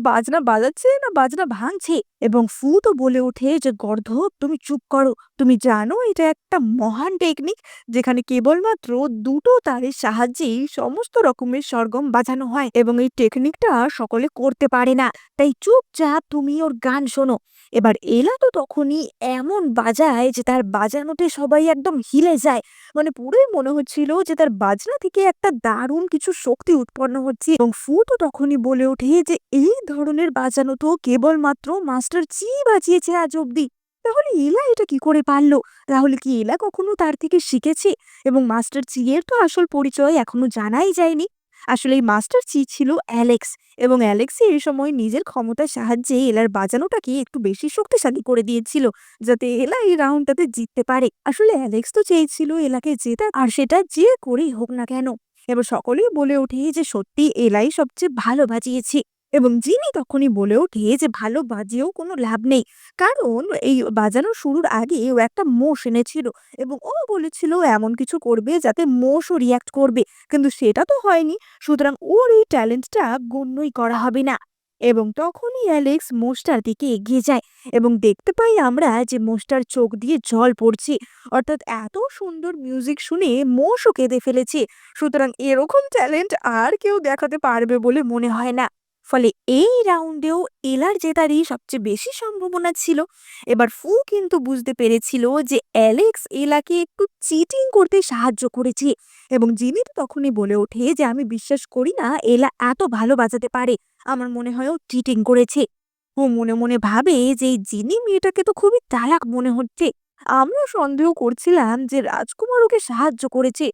S1: বাজনা বাজাচ্ছে না বাজনা ভাঙছে?" এবং ফু তো বলে ওঠে যে গর্ধব, তুমি চুপ করো, তুমি জানো এটা একটা একটা মহান টেকনিক, যেখানে কেবলমাত্র দুটো তারের সাহায্যেই সমস্ত রকমের সরগম বাজানো হয় এবং এই টেকনিকটা সকলে করতে পারে না। তাই চুপচাপ তুমি ওর গান শোনো। এবার এলা তো তখনই এমন বাজায় যে তার বাজানোতে সবাই একদম হিলে যায়। মানে পুরোই মনে হচ্ছিল যে তার বাজনা থেকে একটা দারুণ কিছু শক্তি উৎপন্ন হচ্ছে, এবং ফু তো তখনই বলে ওঠে যে এই ধরনের বাজানো তো কেবলমাত্র মাস্টার চি বাজিয়েছে আজ অব্দি। তাহলে এলা এটা কি করে পারলো? তাহলে কি এলা কখনো তার থেকে শিখেছে? এবং মাস্টার চি এর তো আসল পরিচয় এখনো জানাই যায়নি। আসলে এই মাস্টার চি ছিল অ্যালেক্স, এবং অ্যালেক্সই এই সময় নিজের ক্ষমতার সাহায্যে এলার বাজানোটাকে একটু বেশি শক্তিশালী করে দিয়েছিল, যাতে এলা এই রাউন্ডটাতে জিততে পারে। আসলে অ্যালেক্স তো চেয়েছিল এলাকে জেতা, আর সেটা যে করেই হোক না কেন। এবার সকলেই বলে ওঠে যে সত্যি এলাই সবচেয়ে ভালো বাজিয়েছে, এবং জিনি তখনই বলে ওঠে যে ভালো বাজিয়েও কোনো লাভ নেই, কারণ এই বাজানো শুরুর আগে ও একটা মোষ এনেছিল, এবং ও বলেছিল এমন কিছু করবে যাতে মোষও রিয়াক্ট করবে, কিন্তু সেটা তো হয়নি। সুতরাং ওর এই ট্যালেন্টটা গণ্যই করা হবে না। এবং তখনই অ্যালেক্স মোষটার দিকে এগিয়ে যায়, এবং দেখতে পাই আমরা যে মোষটার চোখ দিয়ে জল পড়ছে, অর্থাৎ এত সুন্দর মিউজিক শুনে মোষও কেঁদে ফেলেছে। সুতরাং এরকম ট্যালেন্ট আর কেউ দেখাতে পারবে বলে মনে হয় না। ফলে এই রাউন্ডেও এলার জেতারই সবচেয়ে বেশি সম্ভাবনা ছিল। এবার ফু কিন্তু বুঝতে পেরেছিল যে অ্যালেক্স এলাকে একটু চিটিং করতে সাহায্য করেছে, এবং জিমি তো তখনই বলে ওঠে যে আমি বিশ্বাস করি না এলা এত ভালো বাজাতে পারে, আমার মনে হয় ও চিটিং করেছে। ও মনে মনে ভাবে যে এই জিনি মেয়েটাকে তো খুবই চালাক মনে হচ্ছে। আমরা সন্দেহ করছিলাম যে রাজকুমার ওকে সাহায্য করেছে,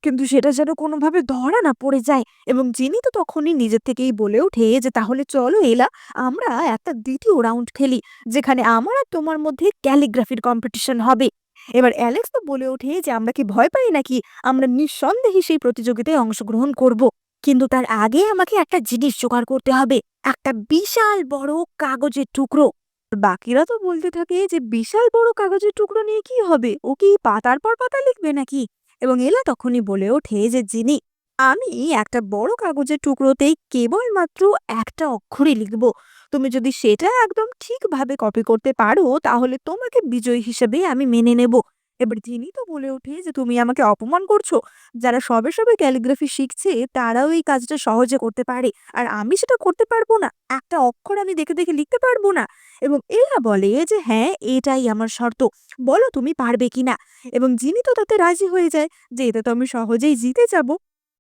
S1: কিন্তু সেটা যেন কোনোভাবে ধরা না পড়ে যায়। এবং জিনি তো তখনই নিজের থেকেই বলে ওঠে যে তাহলে চলো এলা, আমরা একটা দ্বিতীয় রাউন্ড খেলি, যেখানে আমার আর তোমার মধ্যে ক্যালিগ্রাফির কম্পিটিশন হবে। এবার অ্যালেক্স তো বলে ওঠে যে আমরা কি ভয় পাই নাকি, আমরা নিঃসন্দেহে সেই প্রতিযোগিতায় অংশগ্রহণ করব, কিন্তু তার আগে আমাকে একটা জিনিস জোগাড় করতে হবে, একটা বিশাল বড় কাগজের টুকরো। বাকিরা তো বলতে থাকে যে বিশাল বড় কাগজের টুকরো নিয়ে কি হবে, ও কি পাতার পর পাতা লিখবে নাকি? এবং এলা তখনই বলে ওঠে যে জিনি, আমি একটা বড় কাগজের টুকরোতেই কেবলমাত্র একটা অক্ষরই লিখব। তুমি যদি সেটা একদম ঠিকভাবে কপি করতে পারো তাহলে তোমাকে বিজয়ী হিসেবে আমি মেনে নেব। এবার জিনি তো বলে ওঠে যে তুমি আমাকে অপমান করছো, যারা সবে সবে ক্যালিগ্রাফি শিখছে তারাও এই কাজটা সহজে করতে পারে, আর আমি সেটা করতে পারবো না? একটা অক্ষর আমি দেখে দেখে লিখতে পারবো না? এবং এলা বলে যে হ্যাঁ, এটাই আমার শর্ত, বলো তুমি পারবে কিনা। এবং জিনি তো তাতে রাজি হয়ে যায় যে এতে তো আমি সহজেই জিতে যাব।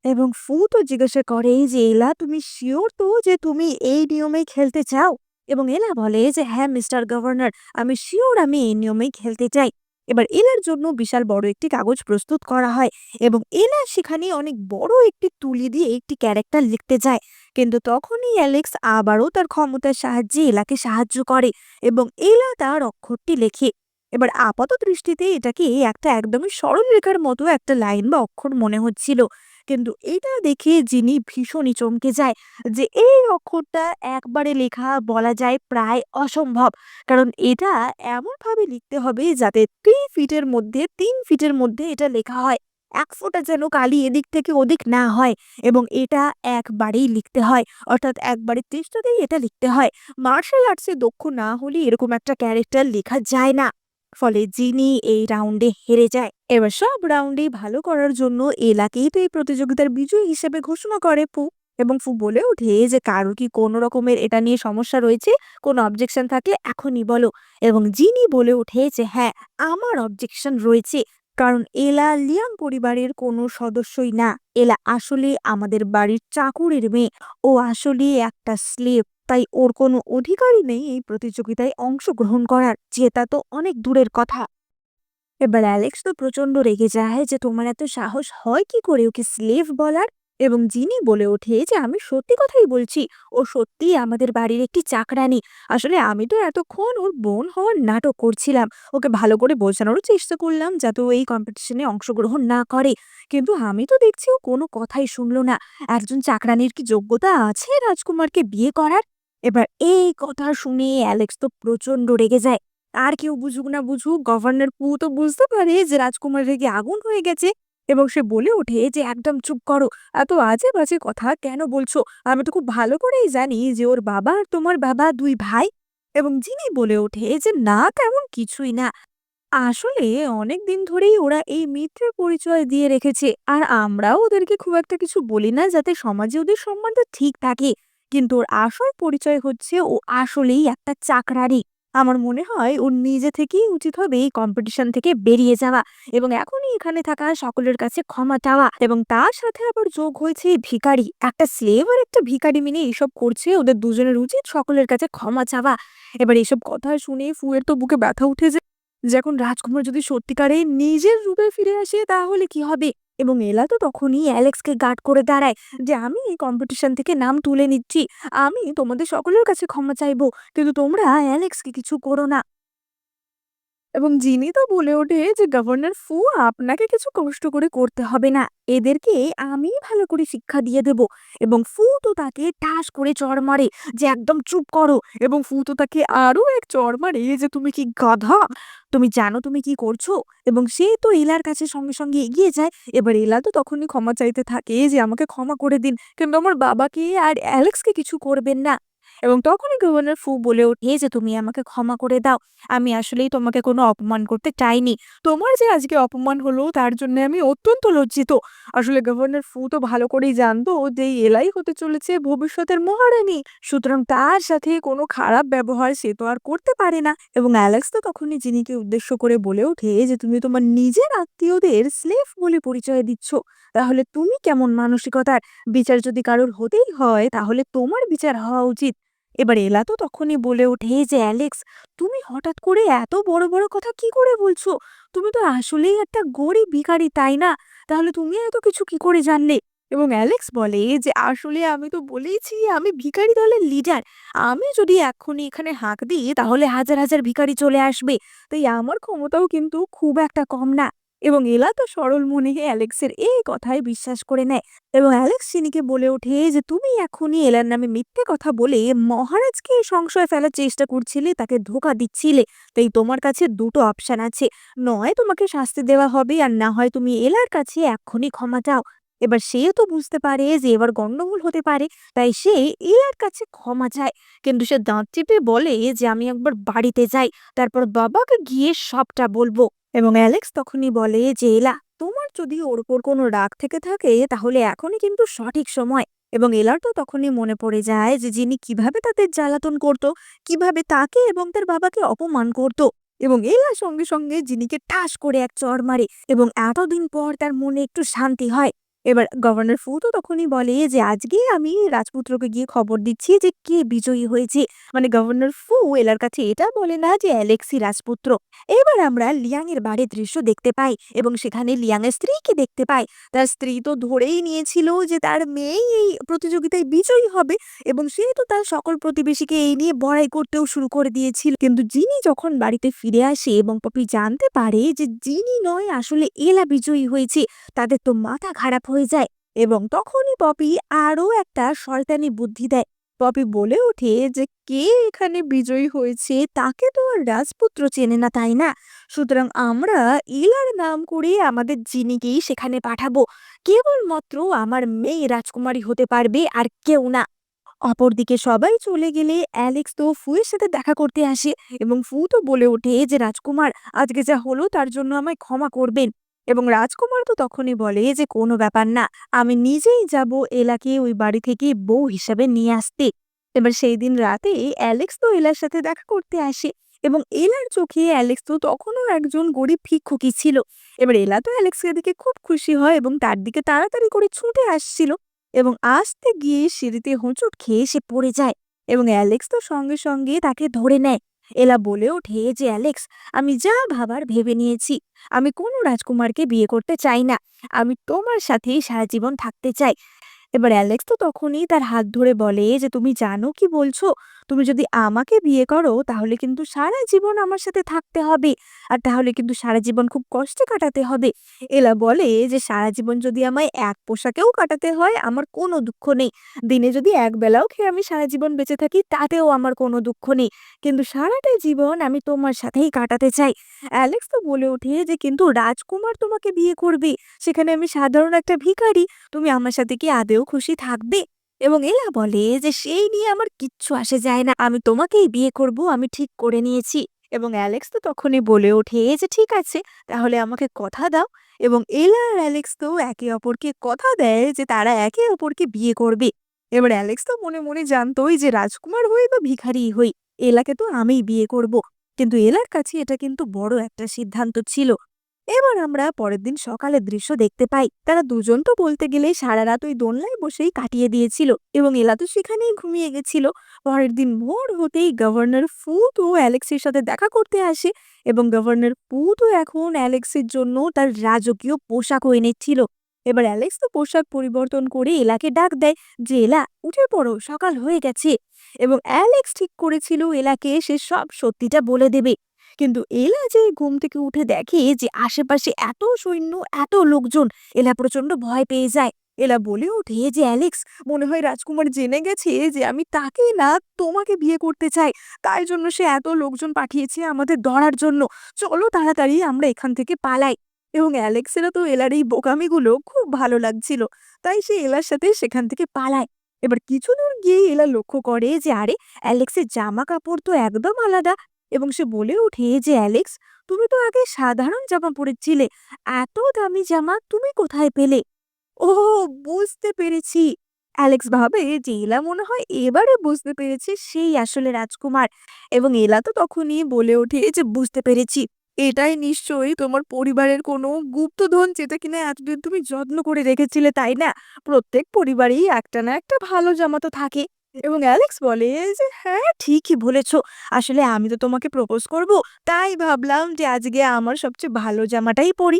S1: এবং ফু তো জিজ্ঞাসা করে যে এলা তুমি শিওর তো যে তুমি এই নিয়মেই খেলতে চাও? এবং এলা বলে যে হ্যাঁ মিস্টার গভর্নর, আমি শিওর আমি এই নিয়মেই খেলতে চাই। এবার এলার জন্য বিশাল বড় একটি কাগজ প্রস্তুত করা হয়, এবং এলা সেখানে অনেক বড় একটি তুলি দিয়ে একটি ক্যারেক্টার লিখতে যায়। কিন্তু তখনই অ্যালেক্স আবারও তার ক্ষমতার সাহায্যে এলাকে সাহায্য করে, এবং এলা তার অক্ষরটি লেখে। এবার আপাত দৃষ্টিতে এটাকে একটা একদমই সরল রেখার মতো একটা লাইন বা অক্ষর মনে হচ্ছিল, কিন্তু এটা দেখে যিনি ভীষণই চমকে যায় যে এই অক্ষরটা একবারে লেখা বলা যায় প্রায় অসম্ভব, কারণ এটা এমনভাবে লিখতে হবে যাতে 3 ফিটের মধ্যে এটা লেখা হয়, এক ফোঁটা যেন কালি এদিক থেকে ওদিক না হয়, এবং এটা একবারেই লিখতে হয়, অর্থাৎ একবারে চেষ্টাতেই এটা লিখতে হয়। মার্শাল আর্টসে দক্ষ না হলে এরকম একটা ক্যারেক্টার লেখা যায় না। ফলে জিনি এই রাউন্ডে হেরে যায়। এবার সব রাউন্ডে ভালো করার জন্য এলাকেই তো এই প্রতিযোগিতার বিজয়ী হিসেবে ঘোষণা করে ফু। এবং ফু বলে ওঠে যে কারো কি কোনো রকমের এটা নিয়ে সমস্যা রয়েছে, কোনো অবজেকশন থাকলে এখনই বলো। এবং জিনি বলে ওঠে যে হ্যাঁ, আমার অবজেকশন রয়েছে, কারণ এলা লিয়াং পরিবারের কোনো সদস্যই না, এলা আসলে আমাদের বাড়ির চাকরের মেয়ে, ও আসলে একটা স্লেভ, তাই ওর কোনো অধিকারই নেই এই প্রতিযোগিতায় অংশগ্রহণ করার, জেতা তো অনেক দূরের কথা। এবার অ্যালেক্স তো প্রচন্ড রেগে যায় যে তোমার এত সাহস হয় কি করে ওকে স্লেভ বলার। এবং জিনি বলে ওঠে যে আমি সত্যি কথাই বলছি, ও সত্যিই আমাদের বাড়ির একটি চাকরানি। আসলে আমি তো এতক্ষণ ওর বোন হওয়ার নাটক করছিলাম, ওকে ভালো করে বোঝানোরও চেষ্টা করলাম যাতে ও এই কম্পিটিশনে অংশগ্রহণ না করে, কিন্তু আমি তো দেখছি ও কোনো কথাই শুনলো না। একজন চাকরানির কি যোগ্যতা আছে রাজকুমারকে বিয়ে করার? এবার এই কথা শুনে অ্যালেক্স তো প্রচন্ড রেগে যায়। আর কেউ বুঝুক না বুঝুক, গভর্নর পু তো বুঝতে পারে যে রাজকুমার রেগে আগুন হয়ে গেছে, এবং সে বলে ওঠে যে একদম চুপ করো, এত আজে বাজে কথা কেন বলছো? আমি তো খুব ভালো করেই জানি যে ওর বাবা আর তোমার বাবা দুই ভাই। এবং যিনি বলে ওঠে যে না, তেমন কিছুই না, আসলে অনেক দিন ধরেই ওরা এই মিথ্যে পরিচয় দিয়ে রেখেছে আর আমরাও ওদেরকে খুব একটা কিছু বলি না যাতে সমাজে ওদের সম্মানটা ঠিক থাকে। কিন্তু ওর আসল পরিচয় হচ্ছে ও আসলেই একটা চাকরানি। আমার মনে হয় ওর নিজে থেকেই উচিত হবে এই কম্পিটিশন থেকে বেরিয়ে যাওয়া এবং এখনই এখানে থাকা সকলের কাছে ক্ষমা চাওয়া। এবং তার সাথে আবার যোগ হয়েছে এই ভিখারি, একটা স্লেভ আর একটা ভিখারি মিলে এইসব করছে। ওদের দুজনের উচিত সকলের কাছে ক্ষমা চাওয়া। এবার এসব কথা শুনে ফুয়ের তো বুকে ব্যথা উঠে যায় যে এখন রাজকুমার যদি সত্যিকারে নিজের রূপে ফিরে আসে তাহলে কি হবে। এবং এলা তো তখনই অ্যালেক্সকে গার্ড করে দাঁড়ায় যে আমি এই কম্পিটিশন থেকে নাম তুলে নিচ্ছি, আমি তোমাদের সকলের কাছে ক্ষমা চাইবো, কিন্তু তোমরা অ্যালেক্সকে কিছু করো না। এবং জিনি তো বলে ওঠে যে গভর্নর ফু, আপনাকে কিছু কষ্ট করে করতে হবে না, এদেরকে আমি ভালো করে শিক্ষা দিয়ে দেব। এবং ফু তো তাকে ঠাস করে চড় মারে যে একদম চুপ করো। এবং ফু তো তাকে আরো এক চড় মারে যে তুমি কি গাধা, তুমি জানো তুমি কি করছো। এবং সে তো এলার কাছে সঙ্গে সঙ্গে এগিয়ে যায়। এবার এলা তো তখনই ক্ষমা চাইতে থাকে যে আমাকে ক্ষমা করে দিন, কিন্তু আমার বাবাকে আর অ্যালেক্সকে কিছু করবেন না। এবং তখনই গভর্নর ফু বলে ওঠে যে তুমি আমাকে ক্ষমা করে দাও, আমি আসলেই তোমাকে কোনো অপমান করতে চাইনি। তোমার যে আজকে অপমান হলো তার জন্য আমি অত্যন্ত লজ্জিত। আসলে গভর্নর ফু তো ভালো করেই জানতো যে এই এলাই হতে চলেছে ভবিষ্যতের মহারানী। সুতরাং তার সাথে কোনো খারাপ ব্যবহার সে তো আর করতে পারে না। এবং অ্যালেক্স তো তখনই জিনিকে উদ্দেশ্য করে বলে ওঠে যে তুমি তোমার নিজের আত্মীয়দের স্লেভ বলে পরিচয় দিচ্ছ, তাহলে তুমি কেমন মানসিকতার। বিচার যদি কারোর হতেই হয় তাহলে তোমার বিচার হওয়া উচিত। এবার এলা তো তখনই বলে ওঠে যে অ্যালেক্স, তুমি হঠাৎ করে এত বড় বড় কথা কি করে বলছো। তুমি তো আসলেই একটা গরিব ভিখারি, তাই না? তাহলে তুমি এত কিছু কি করে জানলে? এবং অ্যালেক্স বলে যে আসলে আমি তো বলেইছি আমি ভিখারি দলের লিডার, আমি যদি এক্ষুনি এখানে হাঁক দিই তাহলে হাজার হাজার ভিখারি চলে আসবে, তাই আমার ক্ষমতাও কিন্তু খুব একটা কম না। এবং এলা তো সরল মনে অ্যালেক্সের এই কথায় বিশ্বাস করে নেয়। এবং অ্যালেক্স চিনিকে বলে ওঠে যে তুমি এখনই এলার নামে মিথ্যে কথা বলে মহারাজকে সংশয় ফেলার চেষ্টা করছিলে, তাকে ধোকা দিচ্ছিলে। তাই তোমার কাছে দুটো অপশন আছে, নয় তোমাকে শাস্তি দেওয়া হবে আর না হয় তুমি এলার কাছে এক্ষুনি ক্ষমা চাও। এবার সে তো বুঝতে পারে যে এবার গন্ডগোল হতে পারে, তাই সে এলার কাছে ক্ষমা চায়। কিন্তু সে দাঁত চেপে বলে যে আমি একবার বাড়িতে যাই, তারপর বাবাকে গিয়ে সবটা বলবো। এবং অ্যালেক্স তখনই বলে যে এলা, তোমার যদি ওর উপর কোনো রাগ থেকে থাকে তাহলে এখনই কিন্তু সঠিক সময়। এবং এলার তো তখনই মনে পড়ে যায় যে যিনি কিভাবে তাদের জ্বালাতন করত, কিভাবে তাকে এবং তার বাবাকে অপমান করত। এবং এলা সঙ্গে সঙ্গে জিনিকে ঠাস করে এক চড় মারে এবং এতদিন পর তার মনে একটু শান্তি হয়। এবার গভর্নর ফু তো তখনই বলে যে আজকে আমি রাজপুত্রকে গিয়ে খবর দিচ্ছি যে কে বিজয়ী হয়েছে। মানে গভর্নর ফু এলার কাছে এটা বলে না যে অ্যালেক্সি রাজপুত্র। এবার আমরা লিয়াং এর বাড়ির দৃশ্য দেখতে পাই এবং সেখানে লিয়াং এর স্ত্রীকে দেখতে পাই। তার স্ত্রী তো ধরেই নিয়েছিল যে তার মেয়েই এই প্রতিযোগিতায় বিজয়ী হবে এবং সে তো তার সকল প্রতিবেশীকে এই নিয়ে বড়াই করতেও শুরু করে দিয়েছিল। কিন্তু জিনি যখন বাড়িতে ফিরে আসে এবং পপি জানতে পারে যে জিনি নয় আসলে এলা বিজয়ী হয়েছে, তাদের তো মাথা খারাপ হয়ে যায়। এবং তখনই পপি আরো একটা শয়তানি বুদ্ধি দেয়। পপি বলে ওঠে যে কে এখানে বিজয়ী হয়েছে তাকে তো আর রাজপুত্র চেনে না, তাই না? সুতরাং আমরা ইলার নাম করে আমাদের জিনিকেই সেখানে পাঠাবো, কেবলমাত্র আমার মেয়ে রাজকুমারী হতে পারবে আর কেউ না। অপরদিকে সবাই চলে গেলে অ্যালেক্স তো ফুয়ের সাথে দেখা করতে আসে এবং ফু তো বলে ওঠে যে রাজকুমার, আজকে যা হলো তার জন্য আমায় ক্ষমা করবেন। এবং রাজকুমার তো তখনই বলে যে কোনো ব্যাপার না, আমি নিজেই যাব এলাকে ওই বাড়ি থেকে বউ হিসাবে নিয়ে আসতে। এবার সেই দিন রাতে অ্যালেক্স তো এলার সাথে দেখা করতে আসে এবং এলার চোখে অ্যালেক্স তো তখনও একজন গরিব ভিক্ষুকই ছিল। এবার এলা তো অ্যালেক্সের দিকে খুব খুশি হয় এবং তার দিকে তাড়াতাড়ি করে ছুটে আসছিল এবং আসতে গিয়ে সিঁড়িতে হোঁচট খেয়ে সে পড়ে যায়। এবং অ্যালেক্স তো সঙ্গে সঙ্গে তাকে ধরে নেয়। এলা বলে ওঠে যে অ্যালেক্স, আমি যা ভাবার ভেবে নিয়েছি, আমি কোনো রাজকুমারকে বিয়ে করতে চাই না, আমি তোমার সাথেই সারা জীবন থাকতে চাই। এবার অ্যালেক্স তো তখনই তার হাত ধরে বলে যে তুমি জানো কি বলছো, তুমি যদি আমাকে বিয়ে করো তাহলে কিন্তু সারা জীবন আমার সাথে থাকতে হবে, আর তাহলে কিন্তু সারা জীবন খুব কষ্টে কাটাতে হবে। এলা বলে যে সারা জীবন যদি আমায় এক পোশাকেও কাটাতে হয় আমার কোনো দুঃখ নেই, দিনে যদি এক বেলাও খেয়ে আমি সারা জীবন বেঁচে থাকি তাতেও আমার কোনো দুঃখ নেই, কিন্তু সারাটা জীবন আমি তোমার সাথেই কাটাতে চাই। অ্যালেক্স তো বলে ওঠে যে কিন্তু রাজকুমার তোমাকে বিয়ে করবে, সেখানে আমি সাধারণ একটা ভিখারি, তুমি আমার সাথে কি আদেও খুশি থাকবে? এবং এলা বলে যে সেই নিয়ে আমার কিচ্ছু আসে যায় না, আমি তোমাকেই বিয়ে করব, আমি ঠিক করে নিয়েছি। এবং অ্যালেক্স তো তখনই বলে ওঠে যে, "ঠিক আছে, তাহলে আমাকে কথা দাও।" এবং এলা আর অ্যালেক্স তো একে অপরকে কথা দেয় যে তারা একে অপরকে বিয়ে করবে। এবার অ্যালেক্স তো মনে, মনে জানতই যে রাজকুমার হই বা ভিখারিই হই, এলাকে তো আমিই বিয়ে করব। কিন্তু এলার কাছে এটা কিন্তু বড় একটা সিদ্ধান্ত ছিল। এবার আমরা পরের দিন সকালের দৃশ্য দেখতে পাই। তারা দুজন তো বলতে গেলে সারারাত ওই দোলনায় বসেই কাটিয়ে দিয়েছিল এবং এলা তো সেখানেই ঘুমিয়ে গেছিল। পরের দিন ভোর হতেই গভর্নর ফুড ও অ্যালেক্সের সাথে দেখা করতে আসে এবং গভর্নর ফুডও এখন অ্যালেক্সের জন্য তার রাজকীয় পোশাকও এনেছিল। এবার অ্যালেক্স তো পোশাক পরিবর্তন করে এলাকে ডাক দেয় যে, "এলা, উঠে পড়ো, সকাল হয়ে গেছে।" এবং অ্যালেক্স ঠিক করেছিল এলাকে সে সব সত্যিটা বলে দেবে। কিন্তু এলা যে ঘুম থেকে উঠে দেখে যে আশেপাশে এত সৈন্য, এত লোকজন, এলা প্রচন্ড ভয় পেয়ে যায়। এলা বলে ওঠে যে, "অ্যালেক্স, মনে হয় রাজকুমার জেনে গেছে যে আমি তাকে না, তোমাকে বিয়ে করতে চাই। তাই জন্য সে এত লোকজন পাঠিয়েছে আমাদের ধরার জন্য। চলো তাড়াতাড়ি আমরা এখান থেকে পালাই।" এবং অ্যালেক্সেরও তো এলার এই বোকামিগুলো খুব ভালো লাগছিল। তাই সে এলার সাথে সেখান থেকে পালায়। এবার কিছু দূর গিয়ে এলা লক্ষ্য করে যে আরে, অ্যালেক্সের জামা কাপড় তো একদম আলাদা। এবং সে বলে ওঠে যে, "অ্যালেক্স, তুমি তো আগে সাধারণ জামা পরেছিলে। এত দামি জামা তুমি কোথায় পেলে?" ও, বুঝতে পেরেছি। অ্যালেক্স ভাবে যে এলা মনে হয় এবারে বুঝতে পেরেছে সেই আসলে রাজকুমার। এবং এলা তো তখনই বলে ওঠে যে, "বুঝতে পেরেছি। এটাই নিশ্চয়ই তোমার পরিবারের কোনো গুপ্তধন, যেটা কিনা এতদিন তুমি যত্ন করে রেখেছিলে, তাই না? প্রত্যেক পরিবারেই একটা না একটা ভালো জামা তো থাকে।" এবং অ্যালেক্স বলে যে, "হ্যাঁ, ঠিকই বলেছ। আসলে আমি তো তোমাকে প্রপোজ করব। তাই ভাবলাম যে আজকে আমার সবচেয়ে ভালো জামাটাই পরি।"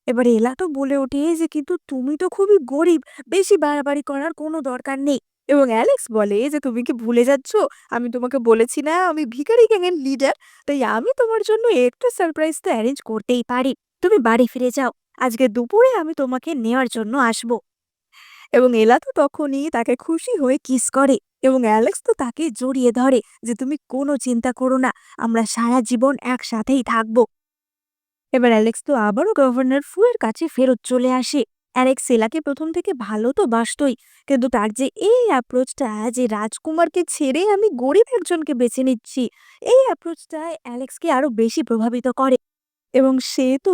S1: এবার এলা তো বলে ওঠে যে, "কিন্তু তুমি তো খুবই গরিব, বেশি বাড়াবাড়ি করার কোনো দরকার নেই।" এবং অ্যালেক্স বলে যে, "তুমি কি ভুলে যাচ্ছ? আমি তোমাকে বলেছি না আমি ভিখারি গ্যাং এর লিডার। তাই আমি তোমার জন্য একটু সারপ্রাইজ তো অ্যারেঞ্জ করতেই পারি। তুমি বাড়ি ফিরে যাও। আজকে দুপুরে আমি তোমাকে নেওয়ার জন্য আসবো।" এবং এলা তো তখনই তাকে খুশি হয়ে কিস করে এবং অ্যালেক্স তো তাকে জড়িয়ে ধরে যে, "তুমি কোনো চিন্তা করো না, আমরা সারা জীবন একসাথেই থাকবো।" এবার অ্যালেক্স তো আবারও গভর্নর ফু এর কাছে ফেরত চলে আসে। অ্যালেক্স সেলাকে প্রথম থেকে ভালো তো বাসতই, কিন্তু তার যে এই অ্যাপ্রোচটা যে রাজকুমারকে ছেড়ে আমি গরিব একজনকে বেছে নিচ্ছি, এই অ্যাপ্রোচটা অ্যালেক্সকে আরো বেশি প্রভাবিত করে। এবং সে তো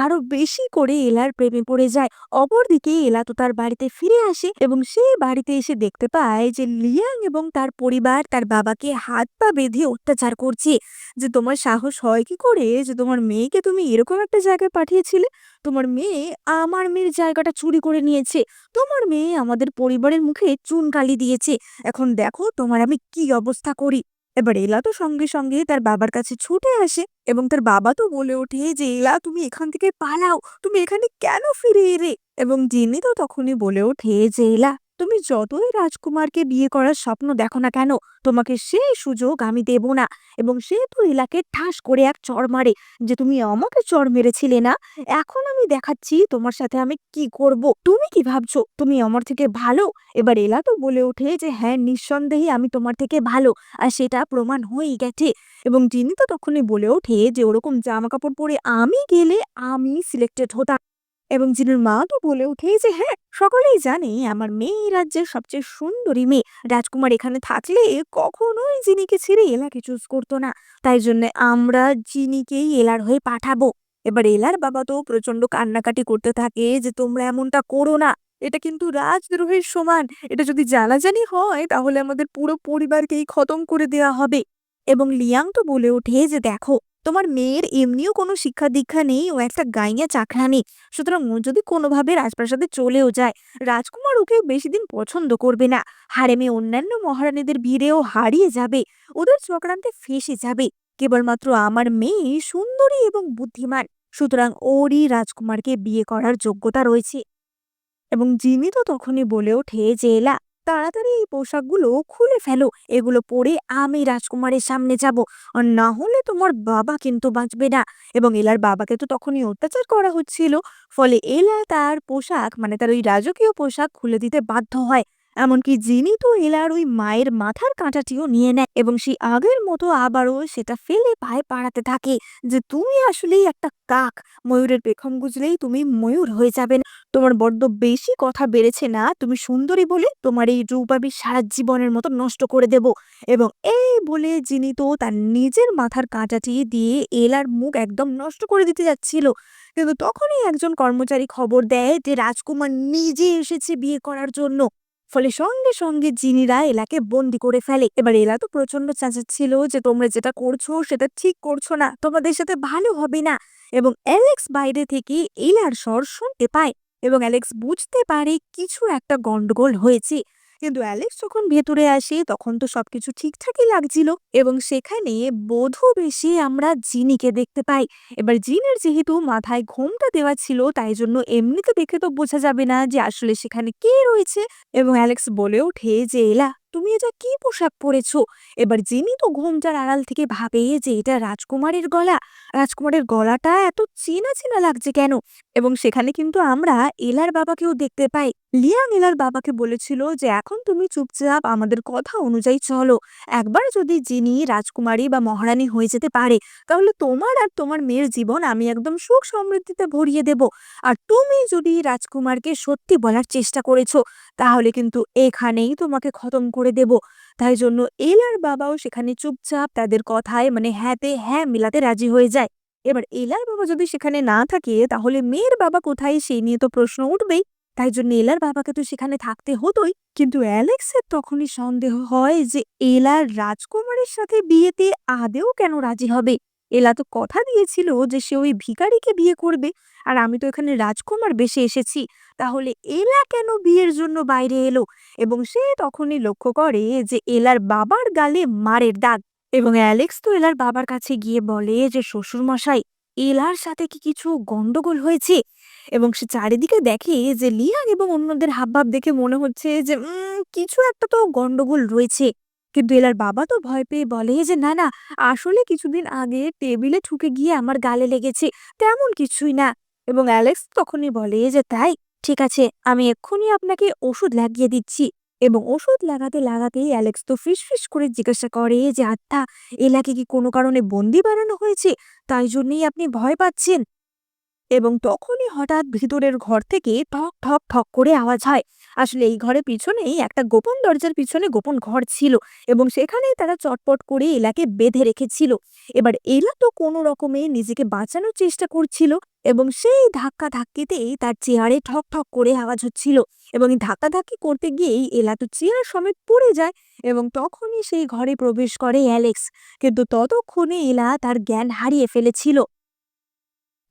S1: আরো বেশি করে এলার প্রেমে পড়ে যায়। অপরদিকে এলা তো তার বাড়িতে ফিরে আসে এবং সে বাড়িতে এসে দেখতে পায় যে লিয়াং এবং তার পরিবার তার বাবাকে হাত পা বেঁধে অত্যাচার করছে। যে, "তোমার সাহস হয় কি করে যে তোমার মেয়েকে তুমি এরকম একটা জায়গায় পাঠিয়েছিলে? তোমার মেয়ে আমার মেয়ের জায়গাটা চুরি করে নিয়েছে। তোমার মেয়ে আমাদের পরিবারের মুখে চুন কালি দিয়েছে। এখন দেখো তোমার আমি কি অবস্থা করি।" এবার এলা তো সঙ্গে সঙ্গে তার বাবার কাছে ছুটে আসে এবং তার বাবা তো বলে ওঠে যে, "এলা, তুমি এখান থেকে পালাও। তুমি এখানে কেন ফিরে এলে?" এবং জিনি তো তখনই বলে ওঠে যে, "এলা, তুমি যতই রাজকুমারকে বিয়ে করার স্বপ্ন দেখো না কেন, তোমাকে সেই সুযোগ আমি দেব না।" এবং সে তো এলাকে ঠাস করে এক চড় মারে যে, "তুমি আমাকে চড় মেরেছিলে না? এখন আমি দেখাচ্ছি তোমার সাথে আমি কি করব। তুমি কি ভাবছো তুমি আমার থেকে ভালো?" এবার এলা তো বলে ওঠে যে, "হ্যাঁ, নিঃসন্দেহে আমি তোমার থেকে ভালো। আর সেটা প্রমাণ হয়েই গেছে।" এবং জিনি তো তখনই বলে ওঠে যে, "ওরকম জামাকাপড় পরে আমি গেলে আমি সিলেক্টেড হতাম।" এবং জিনুর মা তো বলে ওঠে যে, "হ্যাঁ, সকলেই জানে আমার মেয়ে এই রাজ্যের সবচেয়ে সুন্দরী মেয়ে। রাজকুমার এখানে থাকলে কখনোই জিনিকে ছেড়ে এলাকে চুজ করতো না। তাই জন্য আমরা জিনিকেই এলার হয়ে পাঠাবো।" এবার এলার বাবা তো প্রচন্ড কান্নাকাটি করতে থাকে যে, "তোমরা এমনটা করো না। এটা কিন্তু রাজদ্রোহের সমান। এটা যদি জানাজানি হয় তাহলে আমাদের পুরো পরিবারকেই খতম করে দেওয়া হবে।" এবং লিয়াং তো বলে ওঠে যে, "দেখো, তোমার মেয়ের এমনিও কোনো শিক্ষা দীক্ষা নেই, ও একটা গাইয়া চাকরানি। সুতরাং ও যদি কোনোভাবে রাজপ্রাসাদে চলেও যায়, রাজকুমার ওকে বেশিদিন পছন্দ করবে না। হারেমে অন্যান্য মহারানীদের ভিড়েও হারিয়ে যাবে, ওদের চক্রান্তে ফেঁসে যাবে। কেবলমাত্র আমার মেয়ে সুন্দরী এবং বুদ্ধিমান, সুতরাং ওরই রাজকুমারকে বিয়ে করার যোগ্যতা রয়েছে।" এবং জিমি তো তখনই বলে ওঠে যে, "এলা, তাড়াতাড়ি এই পোশাকগুলো খুলে ফেলো। এগুলো পরে আমি রাজকুমারের সামনে যাব। আর না হলে তোমার বাবা কিন্তু বাঁচবে না।" এবং এলার বাবাকে তো তখনই অত্যাচার করা হচ্ছিল। ফলে এলা তার পোশাক, মানে তার ওই রাজকীয় পোশাক খুলে দিতে বাধ্য হয়। এমনকি জিনি তো এলার ওই মায়ের মাথার কাঁটাটিও নিয়ে নেয় এবং সেই আগের মতো আবারও সেটা ফেলে পায়ে পাড়াতে থাকে যে তুমি আসলেই একটা কাক, ময়ূরের পেখম গুজলেই তুমি ময়ূর হয়ে যাবে না। তোমার বড্ড বেশি কথা বেড়েছে না, তুমি সুন্দরী বলে তোমার এই রূপ আমি সারা জীবনের মতো নষ্ট করে দেব। এবং এই বলে জিনি তো তার নিজের মাথার কাঁটাটি দিয়ে এলার মুখ একদম নষ্ট করে দিতে যাচ্ছিল, কিন্তু তখনই একজন কর্মচারী খবর দেয় যে রাজকুমার নিজে এসেছে বিয়ে করার জন্য। ফলে সঙ্গে সঙ্গে জিনিরা এলাকে বন্দি করে ফেলে। এবার এলা তো প্রচন্ড চেঁচাচ্ছিল যে তোমরা যেটা করছো সেটা ঠিক করছো না, তোমাদের সাথে ভালো হবে না। এবং অ্যালেক্স বাইরে থেকে এলার স্বর শুনতে পায় এবং অ্যালেক্স বুঝতে পারে কিছু একটা গন্ডগোল হয়েছে। কিন্তু অ্যালেক্স যখন ভেতরে আসে তখন তো সবকিছু ঠিকঠাকই লাগছিল এবং সেখানে বধূ বেশে আমরা জিনিকে দেখতে পাই। এবার জিনের যেহেতু মাথায় ঘোমটা দেওয়া ছিল তাই জন্য এমনিতে দেখে তো বোঝা যাবে না যে আসলে সেখানে কে রয়েছে। এবং অ্যালেক্স বলে ওঠে যে এলা, তুমি এটা কি পোশাক পরেছো? এবার জিমি তো ঘোমটার আড়াল থেকে ভাবে যে এটা রাজকুমারের গলা। রাজকুমারের গলাটা এত চেনা চেনা লাগছে কেন? এবং সেখানে কিন্তু আমরা এলার বাবাকেও দেখতে পাই। লিয়াং এলার বাবাকে বলেছিল যে এখন তুমি চুপচাপ আমাদের কথা অনুযায়ী চলো। একবার যদি জিনি রাজকুমারী বা মহারানী হয়ে যেতে পারে তাহলে তোমার আর তোমার মেয়ের জীবন আমি একদম সুখ সমৃদ্ধিতে ভরিয়ে দেব। আর তুমি যদি রাজকুমারকে সত্যি বলার চেষ্টা করেছো তাহলে কিন্তু এখানেই তোমাকে খতম করে দেব। তাই জন্য এলার বাবাও সেখানে চুপচাপ তাদের কথায় মানে হ্যাঁতে হ্যাঁ মিলাতে রাজি হয়ে যায়। এবার এলার বাবা যদি সেখানে না থাকে তাহলে মেয়ের বাবা কোথায় সেই নিয়ে তো প্রশ্ন উঠবেই। তাই জন্য এলার বাবাকে তো সেখানে থাকতে হতোই। কিন্তু অ্যালেক্সের তখনই সন্দেহ হয় যে এলার রাজকুমারের সাথে বিয়েতে আদেও কেন রাজি হবে। এলা তো কথা দিয়েছিল যে সে ওই ভিখারিকে বিয়ে করবে, আর আমি তো এখানে রাজকুমার বেশে এসেছি। তাহলে এলা কেন বিয়ের জন্য বাইরে এলো? এবং সে তখনই লক্ষ্য করে যে এলার বাবার গালে মারের দাগ। এবং অ্যালেক্স তো এলার বাবার কাছে গিয়ে বলে যে শ্বশুর মশাই, এলার সাথে কি কিছু গন্ডগোল হয়েছে? এবং সে চারিদিকে দেখে যে লিয়াং এবং অন্যদের হাবভাব দেখে মনে হচ্ছে যে কিছু একটা তো গন্ডগোল রয়েছে। কিন্তু এলার বাবা তো ভয় পেয়ে বলে যে না না, আসলে কিছুদিন আগে টেবিলে ঠুকে গিয়ে আমার গালে লেগেছে, তেমন কিছুই না। এবং অ্যালেক্স তখনই বলে যে তাই, ঠিক আছে, আমি এক্ষুনি আপনাকে ওষুধ লাগিয়ে দিচ্ছি। এবং ওষুধ লাগাতে লাগাতেই অ্যালেক্স তো ফিসফিস করে জিজ্ঞাসা করে যে আত্মা, এলাকে কি কোনো কারণে বন্দি বানানো হয়েছে, তাই জন্যই আপনি ভয় পাচ্ছেন? এবং তখনই হঠাৎ ভিতরের ঘর থেকে ঠক ঠক ঠক করে আওয়াজ হয়। আসলে এই ঘরের পিছনেই একটা গোপন দরজার পিছনে গোপন ঘর ছিল এবং সেখানেই তারা চটপট করে এলাকে বেঁধে রেখেছিল। এবার এলা তো কোনো রকমে নিজেকে বাঁচানোর চেষ্টা করছিল এবং সেই ধাক্কা ধাক্কিতেই তার চেয়ারে ঠক ঠক করে আওয়াজ হচ্ছিল। এবং এই ধাক্কাধাক্কি করতে গিয়েই এলা তো চেয়ার সমেত পড়ে যায় এবং তখনই সেই ঘরে প্রবেশ করে অ্যালেক্স। কিন্তু ততক্ষণে এলা তার জ্ঞান হারিয়ে ফেলেছিল।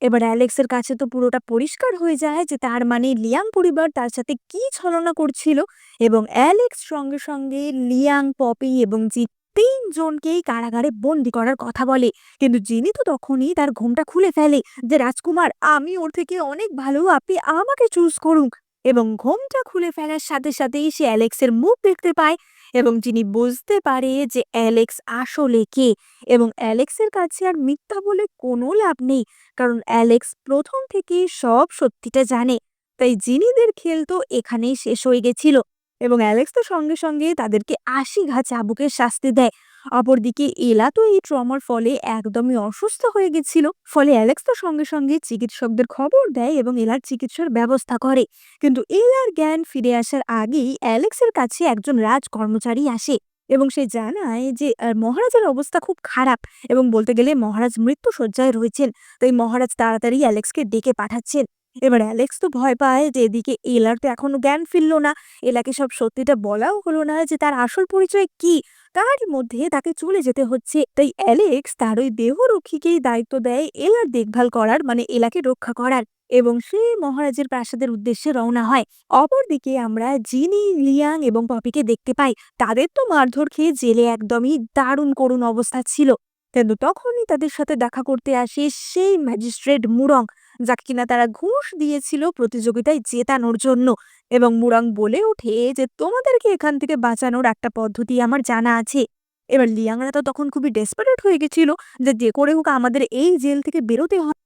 S1: এবার অ্যালেক্সের কাছে তো পুরোটা পরিষ্কার হয়ে যায় যে তার মানে লিয়াং পরিবার তার সাথে কি ছলনা করছিল। এবং অ্যালেক্স সঙ্গে সঙ্গে লিয়াং, পপি এবং জি তিনজনকেই কারাগারে বন্দি করার কথা বলে। কিন্তু জিনি তো তখনই তার ঘোমটা খুলে ফেলে যে রাজকুমার, আমি ওর থেকে অনেক ভালো, আপনি আমাকে চুজ করুন। এবং ঘোমটা খুলে ফেলার সাথে সাথেই সে অ্যালেক্সের মুখ দেখতে পায় এবং যিনি বুঝতে পারে যে অ্যালেক্স আসলে কে। এবং অ্যালেক্সের কাছে আর মিথ্যা বলে কোনো লাভ নেই, কারণ অ্যালেক্স প্রথম থেকেই সব সত্যিটা জানে। তাই জিনিদের খেল তো এখানেই শেষ হয়ে গেছিল এবং অ্যালেক্স তো সঙ্গে সঙ্গে তাদেরকে ৮০ ঘা চাবুকের শাস্তি দেয়। অপরদিকে এলা তো এই ট্রমার ফলে একদমই অসুস্থ হয়ে গেছিল। ফলে অ্যালেক্স তো সঙ্গে সঙ্গে চিকিৎসকদের খবর দেয় এবং এলার চিকিৎসার ব্যবস্থা করে। কিন্তু এলার জ্ঞান ফিরে আসার আগেই অ্যালেক্সের কাছে একজন রাজ কর্মচারী আসে এবং সে জানায় যে মহারাজের অবস্থা খুব খারাপ এবং বলতে গেলে মহারাজ মৃত্যুশয্যায় রয়েছেন। তাই মহারাজ তাড়াতাড়ি অ্যালেক্সকে ডেকে পাঠাচ্ছেন। এবার অ্যালেক্স তো ভয় পায় যে এদিকে এলার তো এখনো জ্ঞান ফিরল না, এলাকে সব সত্যিটা বলাও হলো না যে তার আসল পরিচয় কি। তারই মধ্যে তাকে চলে যেতে হচ্ছে। তাই অ্যালেক্স তার ওই দেহরক্ষীকেই দায়িত্ব দেয় এলার দেখভাল করার, মানে এলাকে রক্ষা করার। এবং সে মহারাজের প্রাসাদের উদ্দেশ্যে রওনা হয়। অপরদিকে আমরা জিনি, লিয়াং এবং পপিকে দেখতে পাই। তাদের তো মারধর খেয়ে জেলে একদমই দারুণ করুণ অবস্থা ছিল। কিন্তু তখনই তাদের সাথে দেখা করতে আসে সেই ম্যাজিস্ট্রেট মুরং, যাকে কিনা তারা ঘুষ দিয়েছিল প্রতিযোগিতায় জেতানোর জন্য। এবং মুরং বলে ওঠে যে তোমাদেরকে এখান থেকে বাঁচানোর একটা পদ্ধতি আমার জানা আছে। এবার লিয়াংরা তো তখন খুবই ডেসপারেট হয়ে গেছিল যে যে করে হোক আমাদের এই জেল থেকে বেরোতে হবে।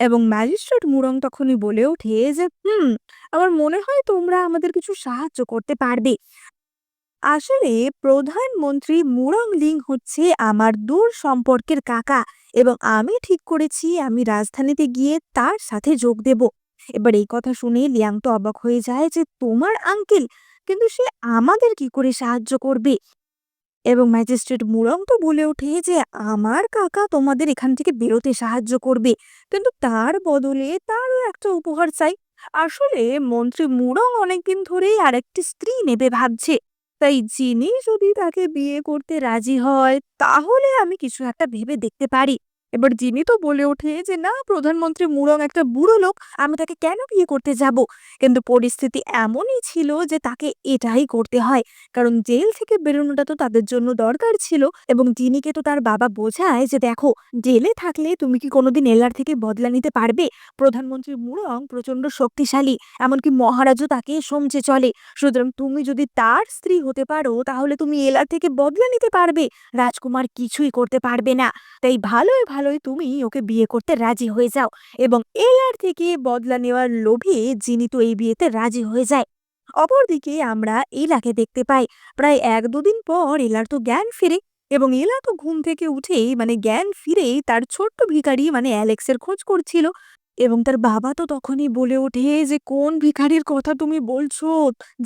S1: এবং ম্যাজিস্ট্রেট মুরং তখনই বলে ওঠে যে আমার মনে হয় তোমরা আমাদের কিছু সাহায্য করতে পারবে। আসলে প্রধানমন্ত্রী মুরং লিং হচ্ছে আমার দূর সম্পর্কের কাকা, এবং আমি ঠিক করেছি আমি রাজধানীতে গিয়ে তার সাথে যোগ দেব। এবার এই কথা শুনে লিয়াং তো অবাক হয়ে যায় যে তোমার আঙ্কেল, কিন্তু সে আমাদের কি করে সাহায্য করবে। এবং ম্যাজিস্ট্রেট মুরং তো বলে ওঠে যে আমার কাকা তোমাদের এখান থেকে বেরোতে সাহায্য করবে, কিন্তু তার বদলে তারও একটা উপহার চাই। আসলে মন্ত্রী মুরং অনেকদিন ধরেই আরেকটি স্ত্রী নেবে ভাবছে, তাই যিনি যদি তাকে বিয়ে করতে রাজি হয় তাহলে আমি কিছু একটা ভেবে দেখতে পারি। এবার যিনি তো বলে ওঠে যে না, প্রধানমন্ত্রী মুরং একটা বুড়ো লোক, আমি তাকে কেন বিয়ে করতে যাব। কিন্তু পরিস্থিতি এমনই ছিল যে তাকে এটাই করতে হয়, কারণ জেল থেকে বেরোনোটা তো তাদের জন্য দরকার ছিল। এবং জিনিকে তো তার বাবা বোঝায় যে দেখো, জেলে থাকলে তুমি কি কোনোদিন এলার থেকে বদলা নিতে পারবে। প্রধানমন্ত্রী মুরং প্রচন্ড শক্তিশালী, এমনকি মহারাজও তাকে সমঝে চলে। সুতরাং তুমি যদি তার স্ত্রী হতে পারো তাহলে তুমি এলার থেকে বদলা নিতে পারবে, রাজকুমার কিছুই করতে পারবে না। তাই ভালোই ভালোই তুমি ওকে বিয়ে করতে রাজি হয়ে যাও। এবং এলার থেকে বদলা নেওয়ার লোভে জিনি তো এই বিয়েতে রাজি হয়ে যায়। অপরদিকে আমরা এলাকে দেখতে পাই, প্রায় ১-২ দিন পর এলার তো জ্ঞান ফিরে। এবং এলা তো ঘুম থেকে উঠেই জ্ঞান ফিরেই তার ছোট্ট ভিখারি অ্যালেক্সের খোঁজ করছিল। এবং তার বাবা তো তখনই বলে ওঠে যে কোন ভিখারির কথা তুমি বলছো,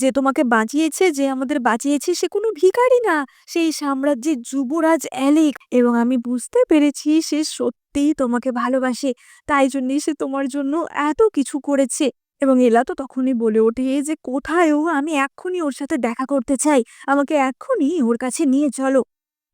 S1: যে তোমাকে বাঁচিয়েছে, যে আমাদের বাঁচিয়েছে সে কোনো ভিখারি না, সেই সাম্রাজ্যের যুবরাজ অ্যালেক। এবং আমি বুঝতে পেরেছি সে সত্যিই তোমাকে ভালোবাসে, তাই জন্যই সে তোমার জন্য এত কিছু করেছে। এবং এলা তো তখনই বলে ওঠে যে কোথায় ও, আমি এক্ষুনি ওর সাথে দেখা করতে চাই, আমাকে এক্ষুনি ওর কাছে নিয়ে চলো।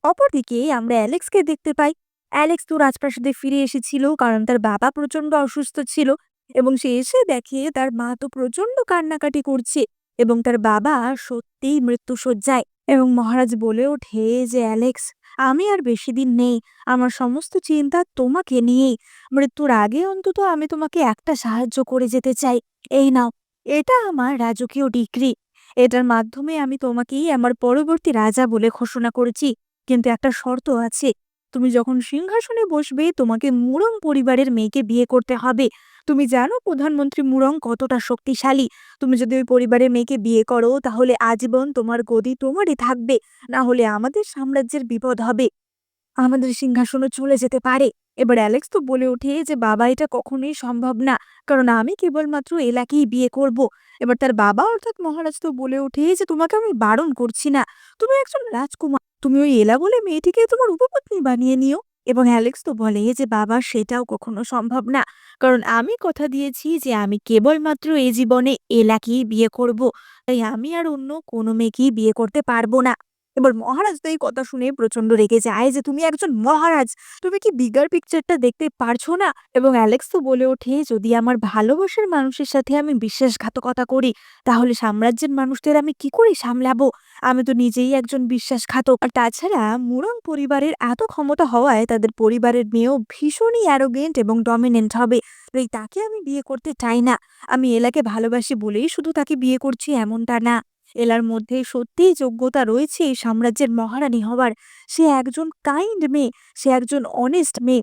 S1: অপরদিকে আমরা অ্যালেক্সকে দেখতে পাই। অ্যালেক্স তো রাজপ্রাসাদে ফিরে এসেছিল কারণ তার বাবা প্রচন্ড অসুস্থ ছিল। এবং সে এসে দেখে তার মা তো প্রচন্ড কান্নাকাটি করছে এবং তার বাবা সত্যিই মৃত্যুশয্যায়। এবং মহারাজ বলে ওঠে যে অ্যালেক্স, আমি আর বেশি দিন নেই, আমার সমস্ত চিন্তা তোমাকে নিয়েই। মৃত্যুর আগে অন্তত আমি তোমাকে একটা সাহায্য করে যেতে চাই। এই নাও, এটা আমার রাজকীয় ডিক্রি। এটার মাধ্যমে আমি তোমাকেই আমার পরবর্তী রাজা বলে ঘোষণা করেছি। কিন্তু একটা শর্ত আছে, তুমি যখন সিংহাসনে বসবে তোমাকে মুরং পরিবারের মেয়েকে বিয়ে করতে হবে। তুমি জানো প্রধানমন্ত্রী মুরং কতটা শক্তিশালী। তুমি যদি ওই পরিবারের মেয়েকে বিয়ে করো তাহলে আজীবন তোমার গদি তোমারই থাকবে, না হলে আমাদের সাম্রাজ্যের বিপদ হবে, আমাদের সিংহাসনে চলে যেতে পারে। এবার অ্যালেক্স তো বলে ওঠে যে বাবা, এটা কখনোই সম্ভব না, কারণ আমি কেবলমাত্র এলাকেই বিয়ে করব। এবার তার বাবা অর্থাৎ মহারাজ তো বলে ওঠে যে তোমাকে আমি বারণ করছি না, তুমি একজন রাজকুমার, তুমি ওই এলা বলে মেয়েটিকে তোমার উপপত্নী বানিয়ে নিও। এবং অ্যালেক্স তো বলে যে বাবা, সেটাও কখনো সম্ভব না, কারণ আমি কথা দিয়েছি যে আমি কেবলমাত্র এই জীবনে এলাকেই বিয়ে করব, তাই আমি আর অন্য কোনো মেয়েকেই বিয়ে করতে পারবো না। এবার মহারাজ তো এই কথা শুনে প্রচন্ড রেগে যায় যে তুমি একজন মহারাজ, তুমি কি বিগার পিকচারটা দেখতে পারছো না। এবং অ্যালেক্স তো বলে ওঠে যদি আমার ভালোবাসার মানুষের সাথে আমি বিশ্বাসঘাতকতা করি তাহলে সাম্রাজ্যের মানুষদের আমি কি করে সামলাবো, আমি তো নিজেই একজন বিশ্বাসঘাতক। আর তাছাড়া মুরং পরিবারের এত ক্ষমতা হওয়ায় তাদের পরিবারের মেয়েও ভীষণই অ্যারোগেন্ট এবং ডমিনেন্ট হবে, তাই তাকে আমি বিয়ে করতে চাই না। আমি এলাকে ভালোবাসি বলেই শুধু তাকে বিয়ে করছি এমনটা না, এলার মধ্যে সত্যিই যোগ্যতা রয়েছে এই সাম্রাজ্যের মহারানী হওয়ার। সে একজন কাইন্ড মেয়ে, সে একজন অনেস্ট মেয়ে,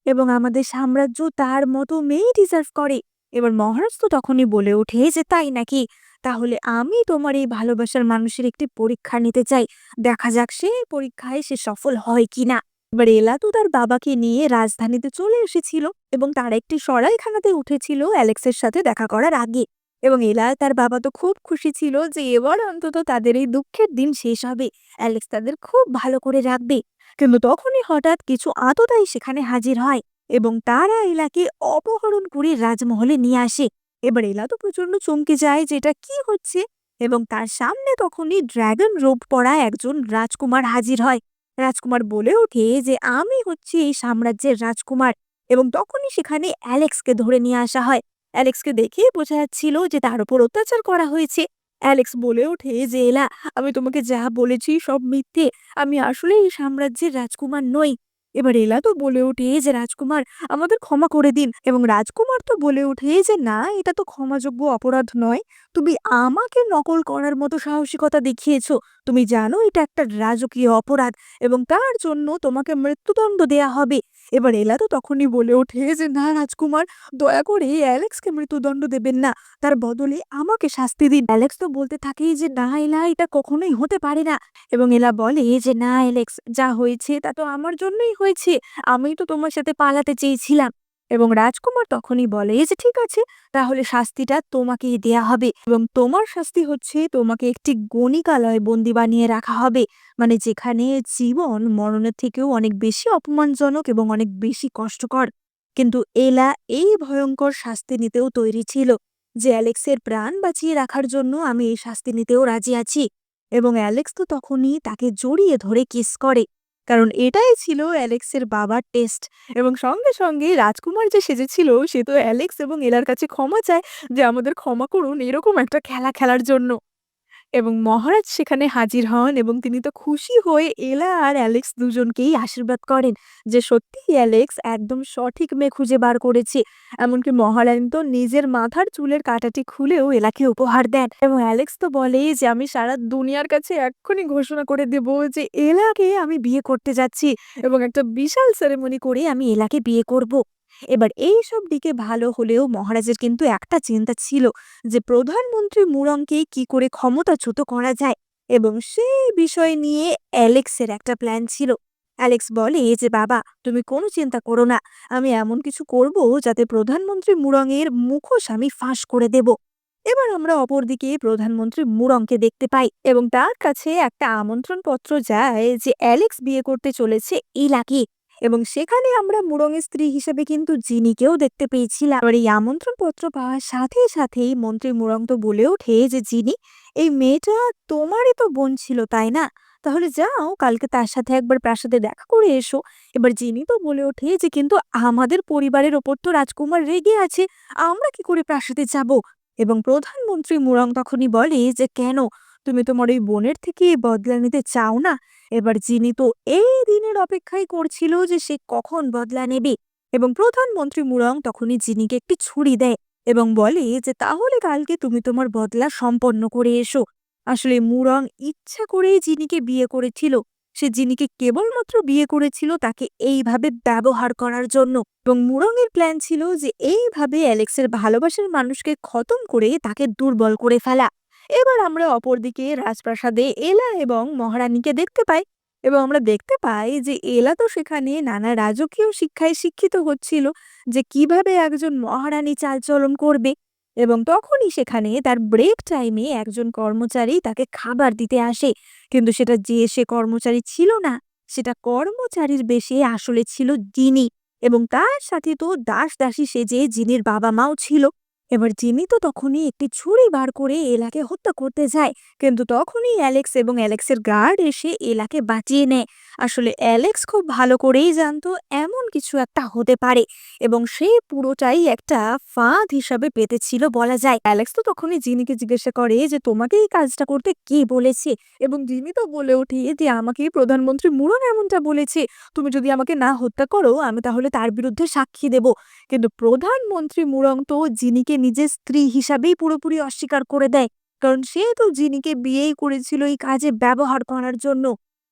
S1: এবং আমাদের সাম্রাজ্য তার মতো মেয়ে ডিজার্ভ করে। এবার মহারাজ তো তখনই বলে ওঠে যে তাই নাকি, তাহলে আমি তোমার এই ভালোবাসার মানুষের একটি পরীক্ষা নিতে চাই, দেখা যাক সে পরীক্ষায় সে সফল হয় কিনা। এবার এলা তো তার বাবাকে নিয়ে রাজধানীতে চলে এসেছিল এবং তার একটি সরাইখানাতে উঠেছিল অ্যালেক্সের সাথে দেখা করার আগে। এবং এলা তার বাবা তো খুব খুশি ছিল যে এবার অন্তত তাদের এই দুঃখের দিন শেষ হবে, অ্যালেক্স তাদের খুব ভালো করে রাখবে। কিন্তু তখনই হঠাৎ কিছু আততায়ী সেখানে হাজির হয় এবং তারা এলাকে অপহরণ করে রাজমহলে নিয়ে আসে। এবার এলা তো প্রচন্ড চমকে যায় যে এটা কি হচ্ছে। এবং তার সামনে তখনই ড্রাগন রোব পরা একজন রাজকুমার হাজির হয়। রাজকুমার বলে ওঠে যে আমি হচ্ছি এই সাম্রাজ্যের রাজকুমার। এবং তখনই সেখানে অ্যালেক্সকে ধরে নিয়ে আসা হয়। অ্যালেক্সকে দেখে বোঝা যাচ্ছিল যে তার উপর অত্যাচার করা হয়েছে। অ্যালেক্স বলে ওঠে যে এলা, আমি তোমাকে যা বলেছি সব মিথ্যে, আমি আসলে এই সাম্রাজ্যের রাজকুমার নই। এবার এলা তো বলে ওঠে যে রাজকুমার, আমাদের ক্ষমা করে দিন। এবং রাজকুমার তো বলে ওঠে যে না, এটা তো ক্ষমাযোগ্য অপরাধ নয়, তুমি আমাকে নকল করার মতো সাহসিকতা দেখিয়েছো, তুমি জানো এটা একটা রাজকীয় অপরাধ এবং তার জন্য তোমাকে মৃত্যুদণ্ড দেয়া হবে। এবার এলা তো তখনই বলে ওঠে যে, "না রাজকুমার, দয়া করে অ্যালেক্সকে মৃত্যুদণ্ড দেবেন না। তার বদলে আমাকে শাস্তি দিন।" অ্যালেক্স তো বলতে থাকে যে, "না এলা, এটা কখনোই হতে পারে না।" এবং এলা বলে যে, "না অ্যালেক্স, যা হয়েছে তা তো আমার জন্যই হয়েছে। আমিই তো তোমার সাথে পালাতে চেয়েছিলাম।" এবং রাজকুমার তখনই বলে যে, "ঠিক আছে, তাহলে শাস্তিটা তোমাকেই দেয়া হবে এবং তোমার শাস্তি হচ্ছে তোমাকে একটি গণিকালয়ে বন্দি বানিয়ে রাখা হবে। মানে যেখানে জীবন মরণের থেকেও অনেক বেশি অপমানজনক এবং অনেক বেশি কষ্টকর।" কিন্তু এলা এই ভয়ঙ্কর শাস্তি নিতেও তৈরি ছিল যে অ্যালেক্সের প্রাণ বাঁচিয়ে রাখার জন্য আমি এই শাস্তি নিতেও রাজি আছি। এবং অ্যালেক্স তো তখনই তাকে জড়িয়ে ধরে কিস করে, কারণ এটাই ছিল অ্যালেক্সের বাবার টেস্ট। এবং সঙ্গে সঙ্গে রাজকুমার যে সেজেছিল সে তো অ্যালেক্স এবং এলার কাছে ক্ষমা চায় যে, "আমাদের ক্ষমা করুন এরকম একটা খেলা খেলার জন্য।" এবং মহারাজ সেখানে হাজির হন এবং তিনি তো খুশি হয়ে এলা আর অ্যালেক্স দুজনকেই আশীর্বাদ করেন যে সত্যিই অ্যালেক্স একদম সঠিক মেয়ে খুঁজে বার করেছে। এমনকি মহারানী তো নিজের মাথার চুলের কাঁটাটি খুলেও এলাকে উপহার দেন এবং অ্যালেক্স তো বলে যে, "আমি সারা দুনিয়ার কাছে এক্ষুনি ঘোষণা করে দেব যে এলাকে আমি বিয়ে করতে যাচ্ছি এবং একটা বিশাল সেরেমনি করে আমি এলাকে বিয়ে করব।" এবার এইসব দিকে ভালো হলেও মহারাজের কিন্তু একটা চিন্তা ছিল যে প্রধানমন্ত্রী মুরংকে কি করে ক্ষমতাচ্যুত করা যায়, এবং সেই বিষয় নিয়ে অ্যালেক্সের একটা প্ল্যান ছিল। অ্যালেক্স বলে যে, "বাবা, তুমি কোনো চিন্তা করো না, আমি এমন কিছু করব যাতে প্রধানমন্ত্রী মুরংয়ের মুখোশ আমি ফাঁস করে দেব।" এবার আমরা অপরদিকে প্রধানমন্ত্রী মুরংকে দেখতে পাই এবং তার কাছে একটা আমন্ত্রণ পত্র যায় যে অ্যালেক্স বিয়ে করতে চলেছে ইলাকে। এবং সেখানে আমরা মুরংয়ের স্ত্রী হিসেবে কিন্তু জিনিকেও দেখতে পেয়েছিলাম। এবার এই আমন্ত্রণ পত্র পাওয়ার সাথে সাথেই মন্ত্রী মুরং তো বলে ওঠে যে, "জিনি, এই মেয়েটা তোমারই তো বোন ছিল তাই না? তাহলে যাও কালকে তার সাথে একবার প্রাসাদে দেখা করে এসো।" এবার জিনি তো বলে ওঠে যে, "কিন্তু আমাদের পরিবারের ওপর তো রাজকুমার রেগে আছে, আমরা কি করে প্রাসাদে যাব?" এবং প্রধানমন্ত্রী মুরং তখনই বলে যে, "কেন, তুমি তোমার ওই বোনের থেকে বদলা নিতে চাও না?" এবার জিনি তো এই দিনের অপেক্ষাই করছিল যে সে কখন বদলা নেবে। এবং প্রধানমন্ত্রী মুরং তখনই জিনিকে একটি ছুরি দেয় এবং বলে যে, "তাহলে কালকে তুমি তোমার বদলা সম্পন্ন করে এসো।" আসলে মুরং ইচ্ছা করেই জিনিকে বিয়ে করেছিল। সে জিনিকে কেবলমাত্র বিয়ে করেছিল তাকে এইভাবে ব্যবহার করার জন্য। এবং মুরংয়ের প্ল্যান ছিল যে এইভাবে অ্যালেক্সের ভালোবাসার মানুষকে খতম করে তাকে দুর্বল করে ফেলা। এবার আমরা অপরদিকে রাজপ্রাসাদে এলা এবং মহারানীকে দেখতে পাই এবং আমরা দেখতে পাই যে এলা তো সেখানে নানা রাজকীয় শিক্ষায় শিক্ষিত হচ্ছিল যে কিভাবে একজন মহারানী চালচলন করবে। এবং তখনই সেখানে তার ব্রেক টাইমে একজন কর্মচারী তাকে খাবার দিতে আসে, কিন্তু সেটা যে সে কর্মচারী ছিল না, সেটা কর্মচারীর বেশে আসলে ছিল জিনি। এবং তার সাথে তো দাস দাসী সেজে জিনির বাবা মাও ছিল। এবার জিমি তো তখনই একটি ছুরি বার করে এলাকে হত্যা করতে যায়, কিন্তু তখনই অ্যালেক্স এবং অ্যালেক্সের গার্ড এসে এলাকে বাঁচিয়ে নেয়। আসলে অ্যালেক্স খুব ভালো করেই জানতো এমন কিছু একটা হতে পারে এবং সে পুরোটাই একটা ফাঁদ হিসাবে পেতেছিল বলা যায়। অ্যালেক্স তো তখনই জিনিকে জিজ্ঞাসা করে যে, "তোমাকে এই কাজটা করতে কে বলেছে?" এবং জিমি তো বলে ওঠে যে, "আমাকে প্রধানমন্ত্রী মুরং এমনটা বলেছে। তুমি যদি আমাকে না হত্যা করো আমি তাহলে তার বিরুদ্ধে সাক্ষী দেব।" কিন্তু প্রধানমন্ত্রী মুরং তো জিনিকে নিজের স্ত্রী হিসাবেই পুরোপুরি অস্বীকার করে দেয়, কারণ সে তো জিনিকে বিয়েই করেছিল এই কাজে ব্যবহার করার জন্য।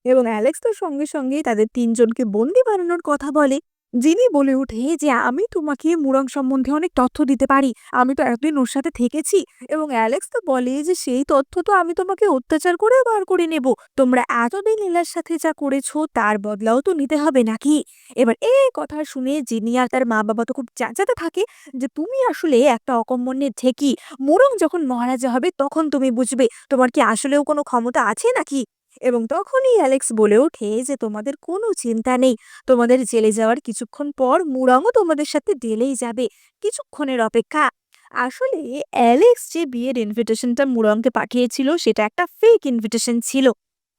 S1: এবং অ্যালেক্স তো সঙ্গে সঙ্গে তাদের তিনজনকে বন্দি বানানোর কথা বলে। জিনি বলে ওঠে যে, "আমি তোমাকে মুরং সম্বন্ধে অনেক তথ্য দিতে পারি, আমি তো এতদিন ওর সাথে থেকেছি।" এবং অ্যালেক্স তো বলে যে, "সেই তথ্য তো আমি তোমাকে অত্যাচার করে বার করে নেব। তোমরা এতদিন লীলার সাথে যা করেছো তার বদলাও তো নিতে হবে নাকি?" এবার এই কথা শুনে জিনি আর তার মা-বাবা তো খুব চেঁচাতে থাকে যে, "তুমি আসলে একটা অকম্মণ্যের ঢেঁকি। মুরং যখন মহারাজা হবে তখন তুমি বুঝবে তোমার কি আসলেও কোনো ক্ষমতা আছে নাকি?" এবং তখনই অ্যালেক্স বলে ওঠে যে, "তোমাদের কোনো চিন্তা নেই। তোমাদের জেলে যাওয়ার কিছুক্ষণ পর মুরংও তোমাদের সাথে জেলেই যাবে। কিছুক্ষণের অপেক্ষা।" আসলে অ্যালেক্স যে বিয়ের ইনভিটেশনটা মুরংকে পাঠিয়েছিল সেটা একটা ফেক ইনভিটেশন ছিল।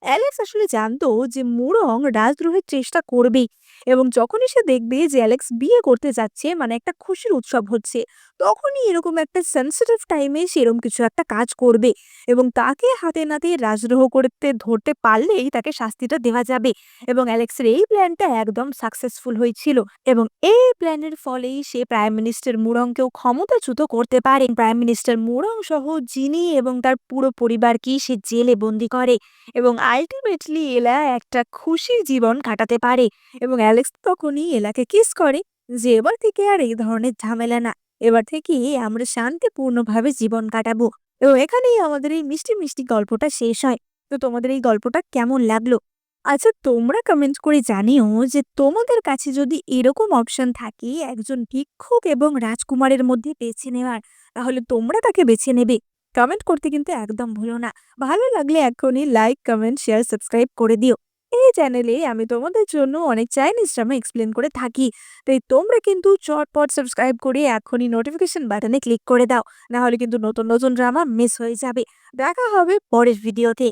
S1: অ্যালেক্স আসলে জানতো যে মুরং রাজদ্রোহের চেষ্টা করবেই, এবং যখনই সে দেখবে যে অ্যালেক্স বিয়ে করতে যাচ্ছে, মানে একটা খুশির উৎসব হচ্ছে, তখনই এরকম একটা সেন্সিটিভ টাইমে সেরকম কিছু একটা কাজ করবে এবং তাকে হাতে নাতে রাজদ্রোহ করতে ধরতে পারলেই তাকে শাস্তিটা দেওয়া যাবে। এবং অ্যালেক্সের এই প্ল্যানটা একদম সাকসেসফুল হয়েছিল এবং এই প্ল্যানের ফলেই সে প্রাইম মিনিস্টার মুরংকেও ক্ষমতাচ্যুত করতে পারে। প্রাইম মিনিস্টার মুরং সহ জিনি এবং তার পুরো পরিবারকেই সে জেলে বন্দি করে এবং আল্টিমেটলি এলা একটা খুশির জীবন কাটাতে পারে। এবং অ্যালেক্স তখনই এলাকে কিস করে যে এবার থেকে আর এই ধরনের ঝামেলা না, এবার থেকে আমরা শান্তিপূর্ণভাবে জীবন কাটাবো। এবং এখানেই আমাদের এই মিষ্টি মিষ্টি গল্পটা শেষ হয়। তো তোমাদের এই গল্পটা কেমন লাগলো? আচ্ছা, তোমরা কমেন্ট করে জানিও যে তোমাদের কাছে যদি এরকম অপশন থাকে একজন ভিক্ষুক এবং রাজকুমারের মধ্যে বেছে নেওয়ার, তাহলে তোমরা তাকে বেছে নেবে। কমেন্ট করতে কিন্তু একদম ভুলো না। ভালো লাগলে এখনই লাইক, কমেন্ট, শেয়ার, সাবস্ক্রাইব করে দিও। এই চ্যানেলে আমি তোমাদের জন্য অনেক চাইনিজ ড্রামা এক্সপ্লেন করে থাকি। তাই তোমরা কিন্তু চটপট সাবস্ক্রাইব করে এখনই নোটিফিকেশন বাটনে ক্লিক করে দাও। না হলে কিন্তু নতুন নতুন ড্রামা মিস হয়ে যাবে। দেখা হবে পরের ভিডিওতে।